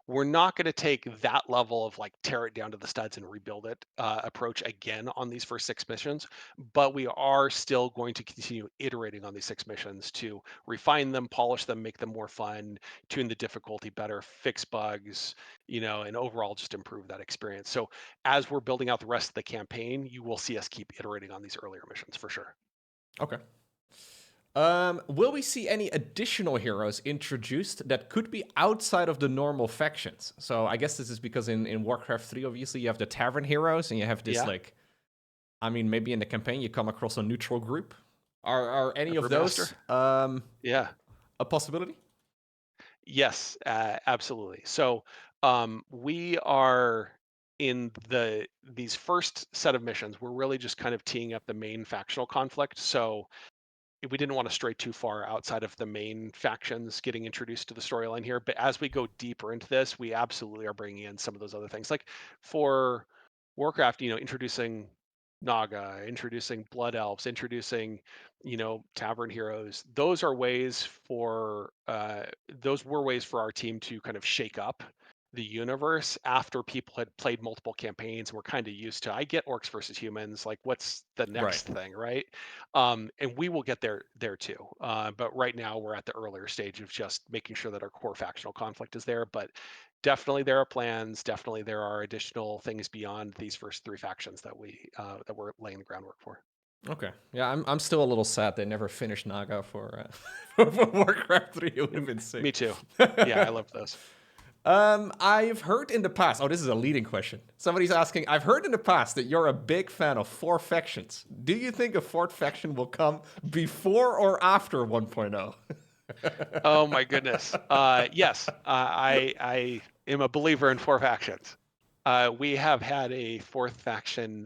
We're not going to take that level of like tear it down to the studs and rebuild it approach again on these first 6 missions, but we are still going to continue iterating on these 6 missions to refine them, polish them, make them more fun, tune the difficulty better, fix bugs, and overall just improve that experience. So as we're building out the rest of the campaign, you will see us keep iterating on these earlier missions for sure. Okay. Will we see any additional heroes introduced that could be outside of the normal factions? So I guess this is because in Warcraft 3, obviously, you have the tavern heroes, and you have this, Yeah. like, I mean, maybe in the campaign you come across a neutral group. Are any A of those Yeah. a possibility? Yes, absolutely. So we are in these first set of missions. We're really just kind of teeing up the main factional conflict. So we didn't want to stray too far outside of the main factions getting introduced to the storyline here. But as we go deeper into this, we absolutely are bringing in some of those other things. Like for Warcraft, introducing Naga, introducing Blood Elves, introducing, Tavern Heroes. Those were ways for our team to kind of shake up the universe after people had played multiple campaigns and were kind of used to, I get orcs versus humans, like what's the Right. next thing, right? And we will get there too. But right now we're at the earlier stage of just making sure that our core factional conflict is there. But definitely there are plans. Definitely there are additional things beyond these first 3 factions that we're laying the groundwork for. Okay. Yeah, I'm still a little sad they never finished Naga for for Warcraft 3. It would have been sick. Me too. Yeah, I love those. I've heard in the past. Oh, this is a leading question. Somebody's asking. I've heard in the past that you're a big fan of 4 factions. Do you think a 4th faction will come before or after 1.0? Oh my goodness. Yes, I am a believer in 4 factions. We have had a 4th faction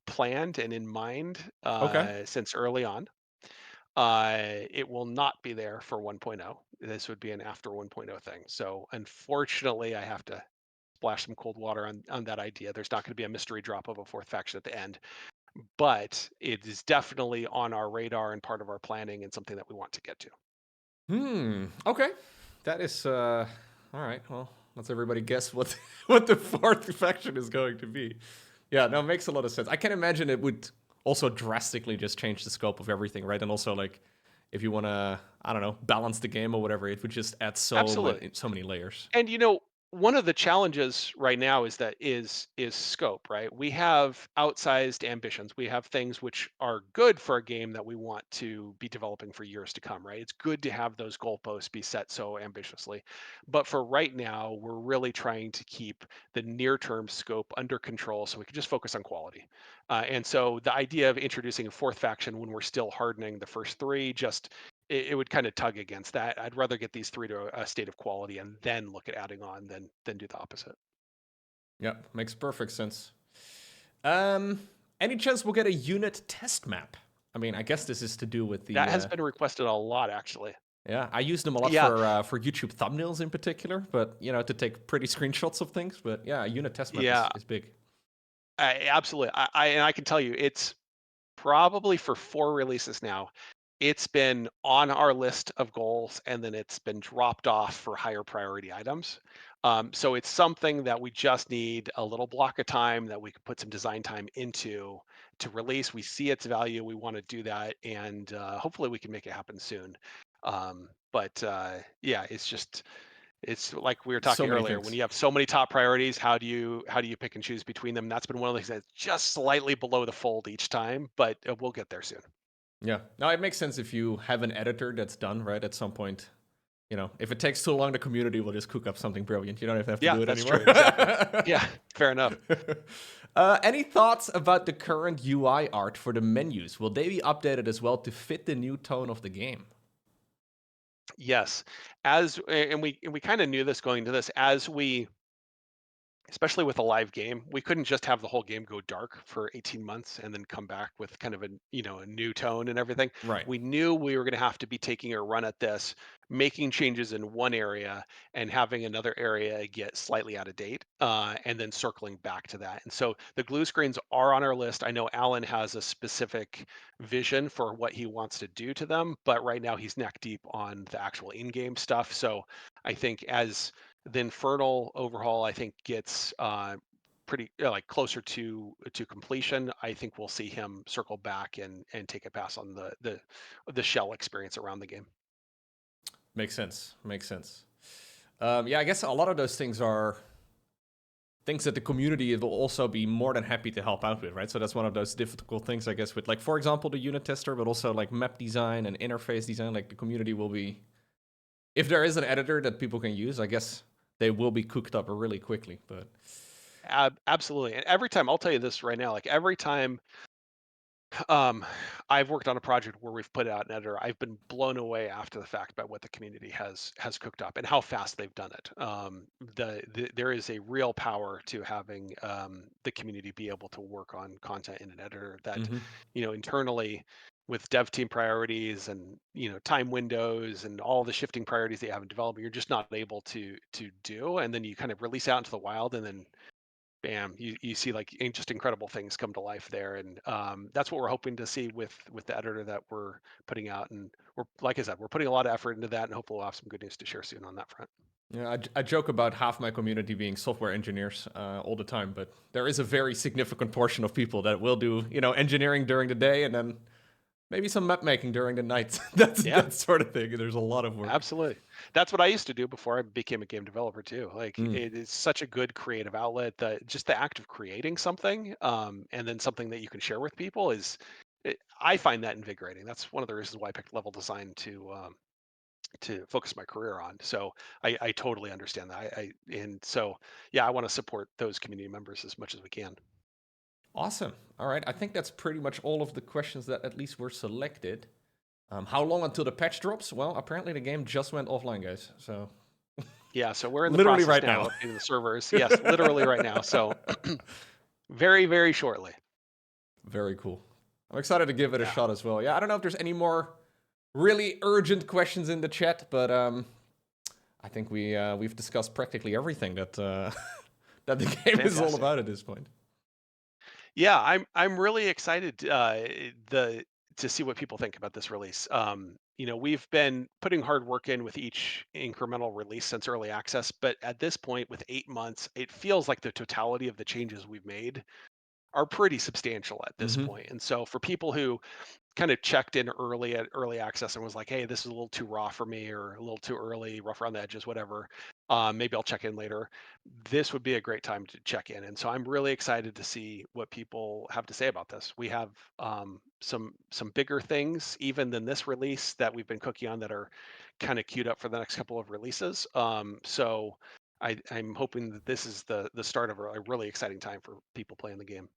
planned and in mind Okay. since early on. It will not be there for 1.0. This would be an after 1.0 thing. So unfortunately, I have to splash some cold water on that idea. There's not going to be a mystery drop of a 4th faction at the end, but it is definitely on our radar and part of our planning and something that we want to get to. Okay. That is all right. Well, let's everybody guess what what the 4th faction is going to be. Yeah, no, it makes a lot of sense. I can imagine it would also drastically just change the scope of everything, right? And also, like, if you want to, I don't know, balance the game or whatever, it would just add Absolutely. so many layers. And one of the challenges right now is scope, right? We have outsized ambitions. We have things which are good for a game that we want to be developing for years to come, right? It's good to have those goalposts be set so ambitiously. But for right now, we're really trying to keep the near-term scope under control so we can just focus on quality. And so the idea of introducing a 4th faction when we're still hardening the first 3 just it would kind of tug against that. I'd rather get these 3 to a state of quality and then look at adding on than do the opposite. Yeah, makes perfect sense. Any chance we'll get a unit test map? I mean, I guess this is to do with the. That has been requested a lot, actually. Yeah, I use them a lot Yeah, for YouTube thumbnails in particular, but to take pretty screenshots of things. But yeah, a unit test map yeah, is big. absolutely. And I can tell you, it's probably for 4 releases now. it's been on our list of goals, and then it's been dropped off for higher priority items. So it's something that we just need a little block of time that we can put some design time into to release. We see its value. We want to do that, and hopefully we can make it happen soon. But yeah, it's like we were So talking many earlier. When things. you have so many top priorities, how do you pick and choose between them? That's been one of the things that's just slightly below the fold each time, but we'll get there soon. Yeah. No, it makes sense if you have an editor that's done, right? At some point, if it takes too long, the community will just cook up something brilliant. You don't even have to Yeah, do it that's anymore. true. Exactly. Yeah, fair enough. Any thoughts about the current UI art for the menus? Will they be updated as well to fit the new tone of the game? Yes, and we kind of knew this going into this, especially with a live game, we couldn't just have the whole game go dark for 18 months and then come back with kind of a new tone and everything. Right. We knew we were going to have to be taking a run at this, making changes in one area and having another area get slightly out of date, and then circling back to that. And so the glue screens are on our list. I know Alan has a specific vision for what he wants to do to them, but right now he's neck deep on the actual in-game stuff. So I think as the Infernal overhaul, I think, gets pretty like closer to completion, I think we'll see him circle back and take a pass on the shell experience around the game. Makes sense. Makes sense. Yeah, I guess a lot of those things are things that the community will also be more than happy to help out with, right? So that's one of those difficult things, I guess, with, like, for example, the unit tester, but also like map design and interface design. Like, the community will be, if there is an editor that people can use, I guess they will be cooked up really quickly. But Absolutely. And every time, I'll tell you this right now, like every time I've worked on a project where we've put out an editor, I've been blown away after the fact by what the community has cooked up and how fast they've done it. There is a real power to having the community be able to work on content in an editor that, internally, with dev team priorities and time windows and all the shifting priorities that you have in development, you're just not able to do. And then you kind of release out into the wild, and then bam, you see like just incredible things come to life there. And that's what we're hoping to see with the editor that we're putting out. And we're, like I said, we're putting a lot of effort into that, and hopefully we'll have some good news to share soon on that front. yeah, I joke about half my community being software engineers all the time, but there is a very significant portion of people that will do, engineering during the day and then maybe some map making during the night. That's that sort of thing. There's a lot of work. Absolutely. That's what I used to do before I became a game developer too. Like it is such a good creative outlet that just the act of creating something, and then something that you can share with people I find that invigorating. That's one of the reasons why I picked level design to focus my career on. So I totally understand that. And so yeah, I want to support those community members as much as we can. Awesome. All right. I think that's pretty much all of the questions that at least were selected. How long until the patch drops? Well, apparently the game just went offline, guys. So yeah, so we're in the literally process right now of updating the servers. Yes, literally right now. So very, very shortly. Very cool. I'm excited to give it a shot as well. Yeah, I don't know if there's any more really urgent questions in the chat, but I think we've discussed practically everything that that the game is all about at this point. Yeah, I'm really excited to see what people think about this release. We've been putting hard work in with each incremental release since early access, but at this point, with 8 months, it feels like the totality of the changes we've made are pretty substantial at this point. And so for people who kind of checked in early at early access and was like, hey, this is a little too raw for me, or a little too early, rough around the edges, whatever. Maybe I'll check in later. This would be a great time to check in. And so I'm really excited to see what people have to say about this. We have some bigger things even than this release that we've been cooking on that are kind of queued up for the next couple of releases. So I'm hoping that this is the start of a really exciting time for people playing the game.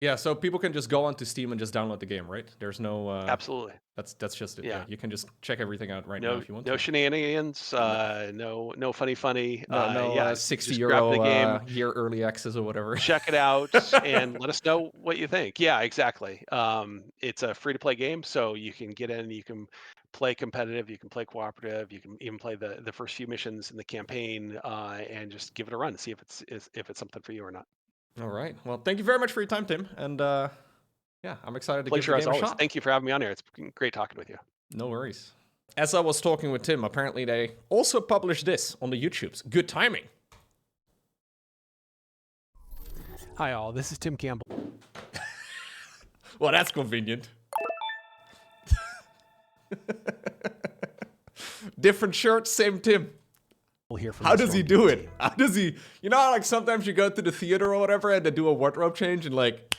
Yeah, so people can just go onto Steam and just download the game, right? There's no absolutely. That's just it. Yeah, you can just check everything out right now if you want. No shenanigans. No funny. No yeah, €60 the game, year early access or whatever. check it out and let us know what you think. Yeah, exactly. It's a free to play game, so you can get in. You can play competitive. You can play cooperative. You can even play the first few missions in the campaign, and just give it a run. See if it's something for you or not. All right. Well, thank you very much for your time, Tim, and Yeah, I'm excited to Pleasure give as the game a always. shot. Thank you for having me on here. It's been great talking with you. No worries. As I was talking with Tim, apparently they also published this on the YouTubes. Good timing. Hi all, this is Tim Campbell. Well, that's convenient. Different shirt, same Tim. Here from How the does he Stormgate do it? team. How does he? You know how like sometimes you go to the theater or whatever and they do a wardrobe change and like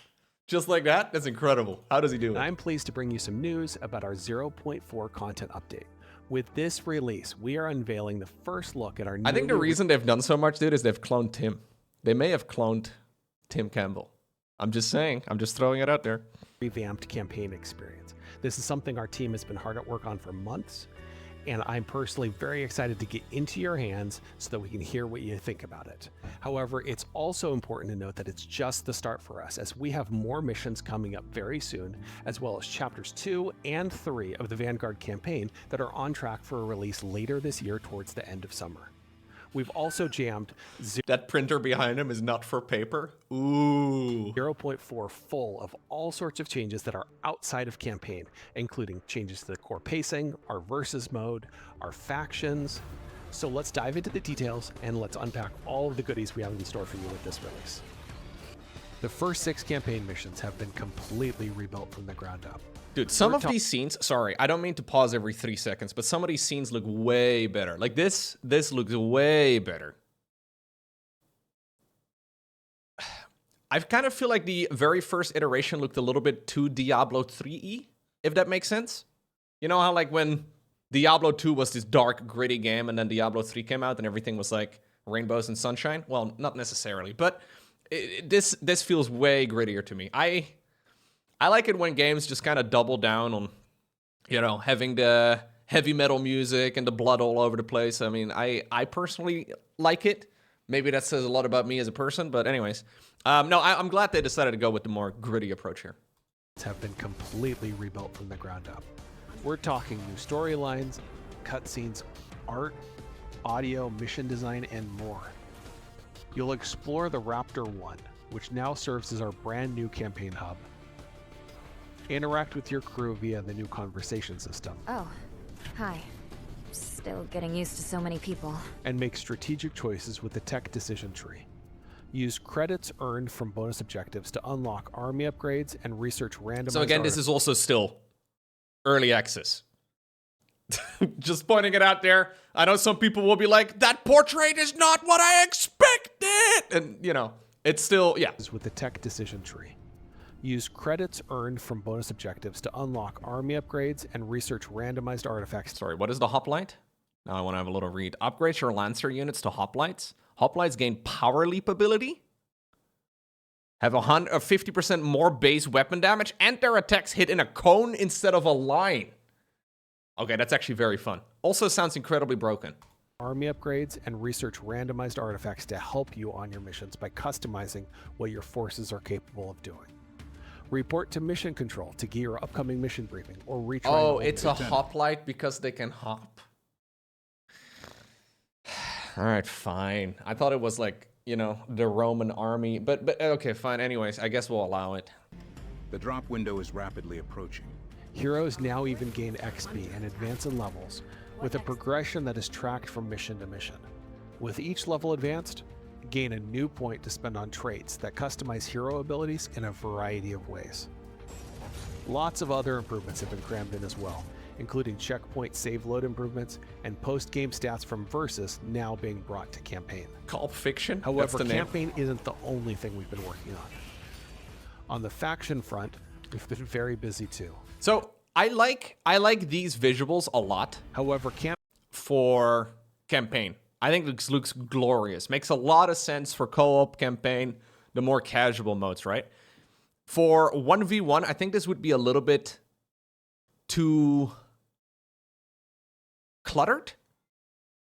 just like that? That's incredible. How does he do it? I'm pleased to bring you some news about our 0.4 content update. With this release, we are unveiling the first look at our I think the reason they've done so much, dude, is they've cloned Tim. They may have cloned Tim Campbell. I'm just saying. I'm just throwing it out there. revamped campaign experience. This is something our team has been hard at work on for months, and I'm personally very excited to get into your hands so that we can hear what you think about it. However, it's also important to note that it's just the start for us, as we have more missions coming up very soon, as well as chapters 2 and 3 of the Vanguard campaign that are on track for a release later this year towards the end of summer. We've also jammed That printer behind him is not for paper. Ooh. 0.4 full of all sorts of changes that are outside of campaign, including changes to the core pacing, our versus mode, our factions. So let's dive into the details and let's unpack all of the goodies we have in store for you with this release. The first 6 campaign missions have been completely rebuilt from the ground up. Dude, some of these scenes, sorry, I don't mean to pause every 3 seconds, but some of these scenes look way better. Like this looks way better. I kind of feel like the very first iteration looked a little bit too Diablo 3-y, if that makes sense. You know how like when Diablo 2 was this dark, gritty game and then Diablo 3 came out and everything was like rainbows and sunshine? Well, not necessarily, but this feels way grittier to me. I like it when games just kind of double down on, you know, having the heavy metal music and the blood all over the place. I mean, I personally like it. Maybe that says a lot about me as a person, but anyways. No, I'm glad they decided to go with the more gritty approach here. Have been completely rebuilt from the ground up. We're talking new storylines, cutscenes, art, audio, mission design, and more. You'll explore the Raptor 1, which now serves as our brand new campaign hub. Interact with your crew via the new conversation system. Oh, hi. Still getting used to so many people. And make strategic choices with the tech decision tree. Use credits earned from bonus objectives to unlock army upgrades and research randomized. So again, this is also still early access. Just pointing it out there. I know some people will be like, that portrait is not what I expected. And, you know, it's still, yeah. With the tech decision tree. Use credits earned from bonus objectives to unlock army upgrades and research randomized artifacts. Sorry, what is the hoplite? Now I want to have a little read. Upgrade your Lancer units to hoplites. Hoplites gain power leap ability. Have 50% more base weapon damage, and their attacks hit in a cone instead of a line. Okay, that's actually very fun. Also sounds incredibly broken. Army upgrades and research randomized artifacts to help you on your missions by customizing what your forces are capable of doing. Report to mission control to get your upcoming mission briefing or reach. Oh, it's a hoplite because they can hop. All right, fine. I thought it was like, you know, the Roman army, but okay, fine. Anyways, I guess we'll allow it. The drop window is rapidly approaching. Heroes now even gain XP and advance in levels with a progression that is tracked from mission to mission. With each level advanced, gain a new point to spend on traits that customize hero abilities in a variety of ways. Lots of other improvements have been crammed in as well, including checkpoint save load improvements and post-game stats from Versus now being brought to campaign. Pulp Fiction? However, campaign isn't the only thing we've been working on. On the faction front, we've been very busy too. So I like these visuals a lot. However, for campaign, I think it looks glorious. Makes a lot of sense for co-op campaign, the more casual modes, right? For 1v1, I think this would be a little bit too cluttered.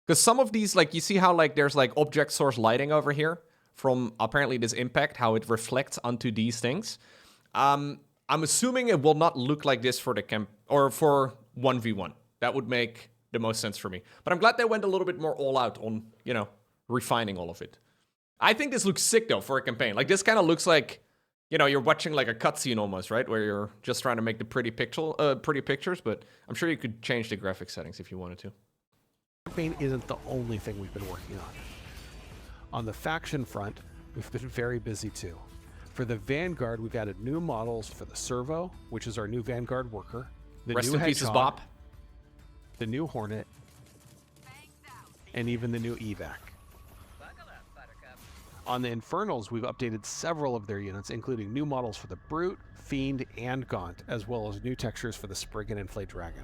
Because some of these, like, you see how, like, there's, like, object source lighting over here from, apparently, this impact, how it reflects onto these things. I'm assuming it will not look like this for the camp, or for 1v1. That would make the most sense for me. But I'm glad they went a little bit more all out on, you know, refining all of it. I think this looks sick, though, for a campaign. Like, this kind of looks like you know, you're watching like a cutscene almost, right? Where you're just trying to make the pretty pictures, but I'm sure you could change the graphic settings if you wanted to. Campaign isn't the only thing we've been working on. On the faction front, we've been very busy too. For the Vanguard, we've added new models for the Servo, which is our new Vanguard worker, the Rest new in pieces, Hedgehog, Bop. the new Hornet, and even the new Evac. On the Infernals, we've updated several of their units, including new models for the Brute, Fiend, and Gaunt, as well as new textures for the Spriggan and Flayed Dragon.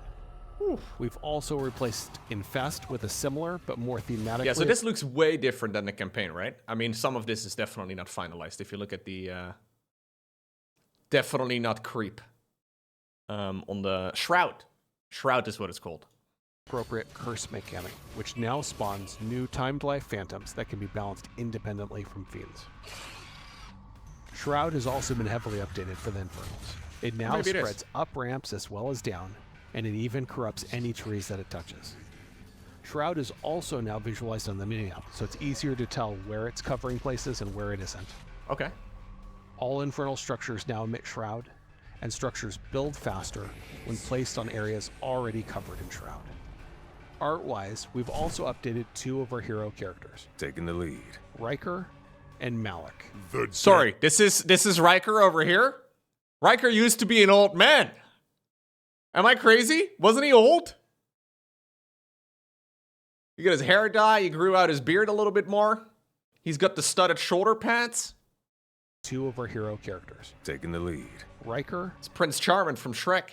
We've also replaced Infest with a similar but more thematically... Yeah, so this looks way different than the campaign, right? I mean, some of this is definitely not finalized. If you look at the... definitely not creep. On the Shroud. Shroud is what it's called. Appropriate curse mechanic, which now spawns new timed life phantoms that can be balanced independently from fiends. Shroud has also been heavily updated for the Infernals. It now spreads up ramps as well as down, and it even corrupts any trees that it touches. Shroud is also now visualized on the mini-map, so it's easier to tell where it's covering places and where it isn't. Okay. All Infernal structures now emit Shroud, and structures build faster when placed on areas already covered in Shroud. Art-wise, we've also updated two of our hero characters. Taking the lead. Riker and Malik. Sorry, this is Riker over here? Riker used to be an old man. Am I crazy? Wasn't he old? You got his hair dye, he grew out his beard a little bit more. He's got the studded shoulder pads. Two of our hero characters. Taking the lead. Riker. It's Prince Charming from Shrek.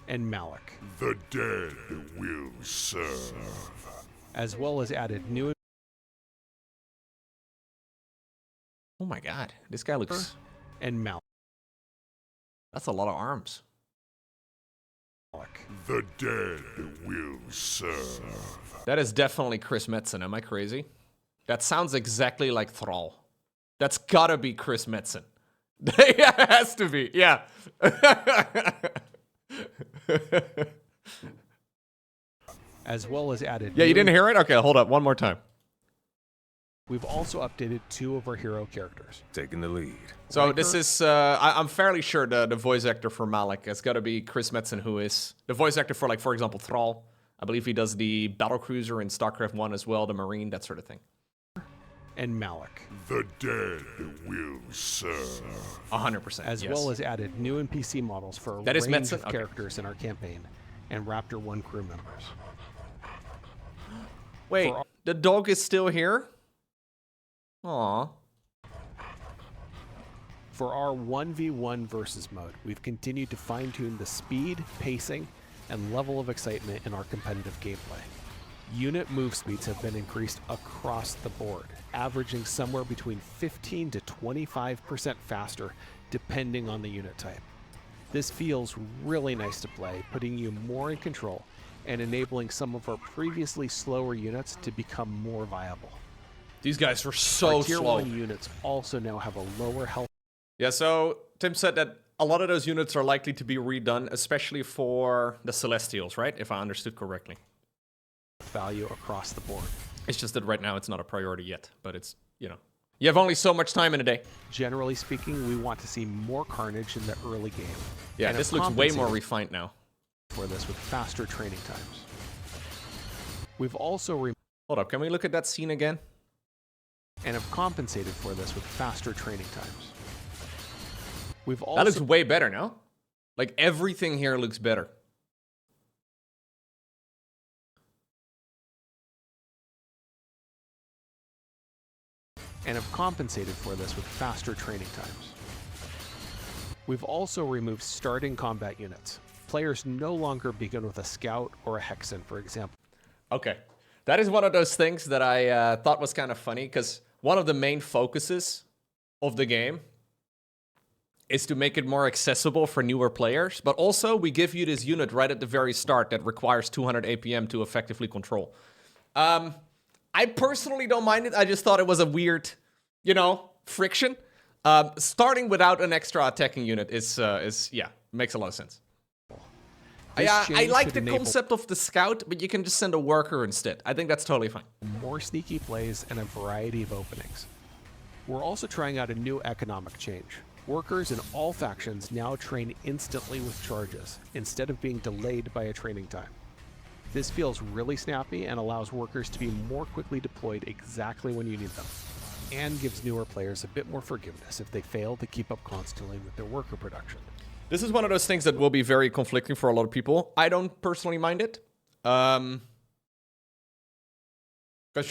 And Malik. The dead will serve. As well as added new... Oh my god, this guy looks... And Malik. That's a lot of arms. The dead will serve. That is definitely Chris Metzen, am I crazy? That sounds exactly like Thrall. That's gotta be Chris Metzen. Yeah, it has to be, yeah. As well as added... Yeah, you didn't hear it? Okay, hold up, one more time. We've also updated two of our hero characters. Taking the lead. So Riker. This is, I'm fairly sure the voice actor for Malik has got to be Chris Metzen, who is the voice actor for, like, for example, Thrall. I believe he does the battlecruiser in StarCraft 1 as well, the Marine, that sort of thing. And Malik. The dead will serve. 100%. As well as added new NPC models for a range of characters in our campaign and Raptor 1 crew members. Wait, the dog is still here? Aww. For our 1v1 versus mode, we've continued to fine-tune the speed, pacing, and level of excitement in our competitive gameplay. Unit move speeds have been increased across the board, averaging somewhere between 15 to 25% faster depending on the unit type. This feels really nice to play, putting you more in control and enabling some of our previously slower units to become more viable. These guys were so Tier slow. 1 units also now have a lower health. Yeah, so Tim said that a lot of those units are likely to be redone, especially for the Celestials, right? If I understood correctly. Value across the board. It's just that right now it's not a priority yet, but it's, you know, you have only so much time in a day. Generally speaking, we want to see more carnage in the early game. Yeah, this looks way more refined now. For this with faster training times. We've also hold up, can we look at that scene again? And have compensated for this with faster training times. We've also that looks way better now. Like everything here looks better. And have compensated for this with faster training times. We've also removed starting combat units. Players no longer begin with a scout or a hexen, for example. Okay, that is one of those things that I thought was kind of funny, because one of the main focuses of the game is to make it more accessible for newer players, but also we give you this unit right at the very start that requires 200 APM to effectively control. I personally don't mind it. I just thought it was a weird, you know, friction. Starting without an extra attacking unit is yeah, makes a lot of sense. I like the concept of the scout, but you can just send a worker instead. I think that's totally fine. More sneaky plays and a variety of openings. We're also trying out a new economic change. Workers in all factions now train instantly with charges, instead of being delayed by a training time. This feels really snappy and allows workers to be more quickly deployed exactly when you need them, and gives newer players a bit more forgiveness if they fail to keep up constantly with their worker production. This is one of those things that will be very conflicting for a lot of people. I don't personally mind it. Because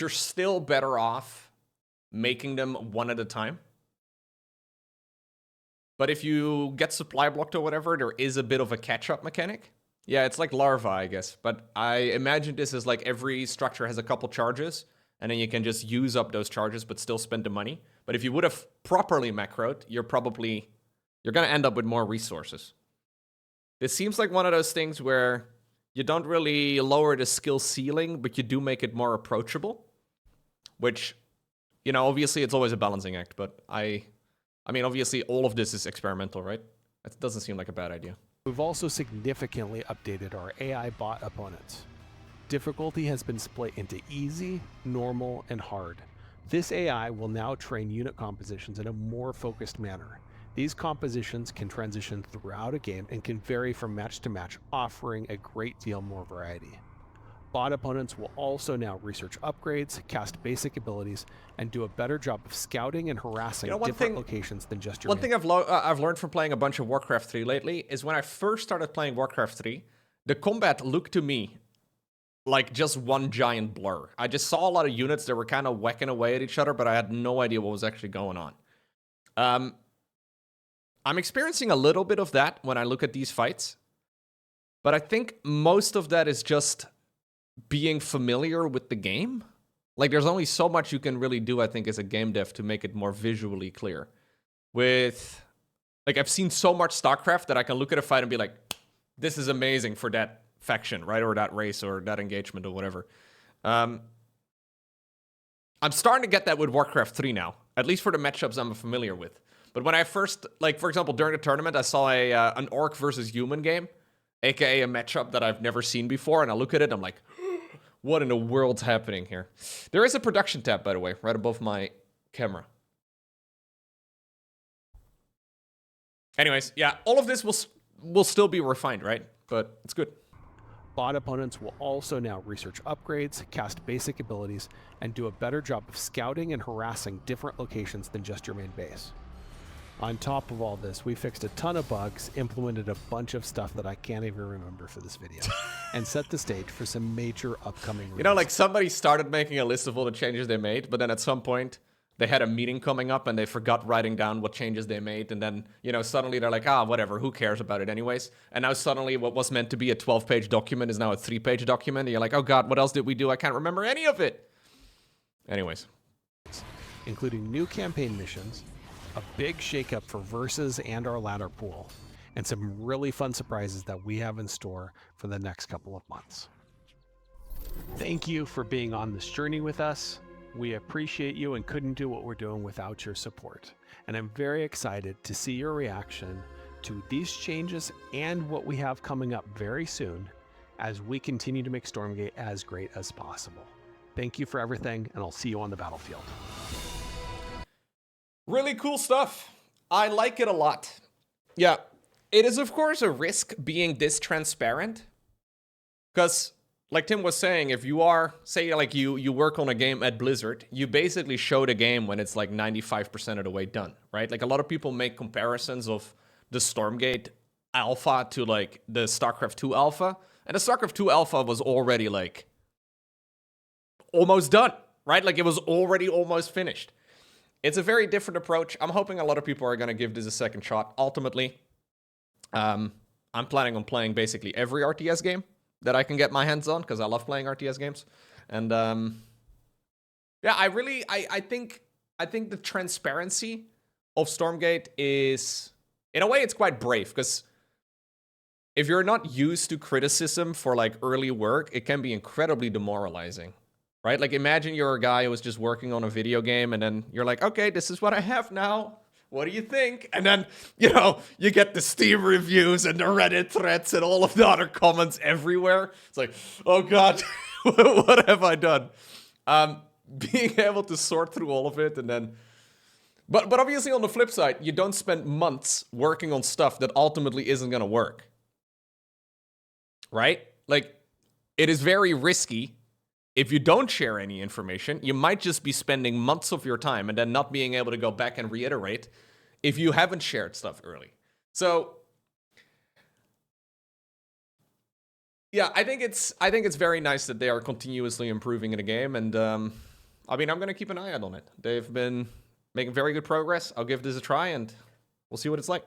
you're still better off making them one at a time. But if you get supply blocked or whatever, there is a bit of a catch-up mechanic. Yeah, it's like larva, I guess. But I imagine this is like every structure has a couple charges, and then you can just use up those charges but still spend the money. But if you would have properly macroed, you're going to end up with more resources. This seems like one of those things where you don't really lower the skill ceiling, but you do make it more approachable. Which, you know, obviously it's always a balancing act, but I mean, obviously all of this is experimental, right? That doesn't seem like a bad idea. We've also significantly updated our AI bot opponents. Difficulty has been split into easy, normal, and hard. This AI will now train unit compositions in a more focused manner. These compositions can transition throughout a game and can vary from match to match, offering a great deal more variety. Bot opponents will also now research upgrades, cast basic abilities, and do a better job of scouting and harassing different locations than just your One thing I've learned from playing a bunch of Warcraft 3 lately is when I first started playing Warcraft 3, the combat looked to me like just one giant blur. I just saw a lot of units that were kind of whacking away at each other, but I had no idea what was actually going on. I'm experiencing a little bit of that when I look at these fights, but I think most of that is just being familiar with the game. Like, there's only so much you can really do, I think, as a game dev to make it more visually clear. I've seen so much StarCraft that I can look at a fight and be like, this is amazing for that faction, right? Or that race or that engagement or whatever. I'm starting to get that with Warcraft 3 now, at least for the matchups I'm familiar with. But when I first, like, for example, during the tournament, I saw an orc versus human game, aka a matchup that I've never seen before, and I look at it, I'm like, what in the world's happening here? There is a production tab, by the way, right above my camera. Anyways, yeah, all of this will still be refined, right? But it's good. Bot opponents will also now research upgrades, cast basic abilities, and do a better job of scouting and harassing different locations than just your main base. On top of all this, we fixed a ton of bugs, implemented a bunch of stuff that I can't even remember for this video, and set the stage for some major upcoming releases. You know, like somebody started making a list of all the changes they made, but then at some point they had a meeting coming up and they forgot writing down what changes they made. And then, you know, suddenly they're like, whatever, who cares about it anyways? And now suddenly what was meant to be a 12-page document is now a 3-page document. And you're like, oh God, what else did we do? I can't remember any of it. Anyways. Including new campaign missions, a big shakeup for Versus and our ladder pool, and some really fun surprises that we have in store for the next couple of months. Thank you for being on this journey with us. We appreciate you and couldn't do what we're doing without your support. And I'm very excited to see your reaction to these changes and what we have coming up very soon as we continue to make Stormgate as great as possible. Thank you for everything, and I'll see you on the battlefield. Really cool stuff. I like it a lot. Yeah, it is of course a risk being this transparent. Because, like Tim was saying, if you are, say like you work on a game at Blizzard, you basically show the game when it's like 95% of the way done, right? Like a lot of people make comparisons of the Stormgate alpha to like the StarCraft 2 alpha. And the StarCraft 2 alpha was already like almost done, right? Like it was already almost finished. It's a very different approach. I'm hoping a lot of people are going to give this a second shot. Ultimately, I'm planning on playing basically every RTS game that I can get my hands on because I love playing RTS games. And yeah, I think the transparency of Stormgate is, in a way, it's quite brave because if you're not used to criticism for like early work, it can be incredibly demoralizing. Right? Like imagine you're a guy who was just working on a video game and then you're like, okay, this is what I have now. What do you think? And then, you know, you get the Steam reviews and the Reddit threads and all of the other comments everywhere. It's like, oh God, what have I done? Being able to sort through all of it and then But obviously on the flip side, you don't spend months working on stuff that ultimately isn't going to work. Right? Like, it is very risky. If you don't share any information, you might just be spending months of your time and then not being able to go back and reiterate if you haven't shared stuff early. So, yeah, I think it's very nice that they are continuously improving in the game, and I mean, I'm gonna keep an eye out on it. They've been making very good progress. I'll give this a try, and we'll see what it's like.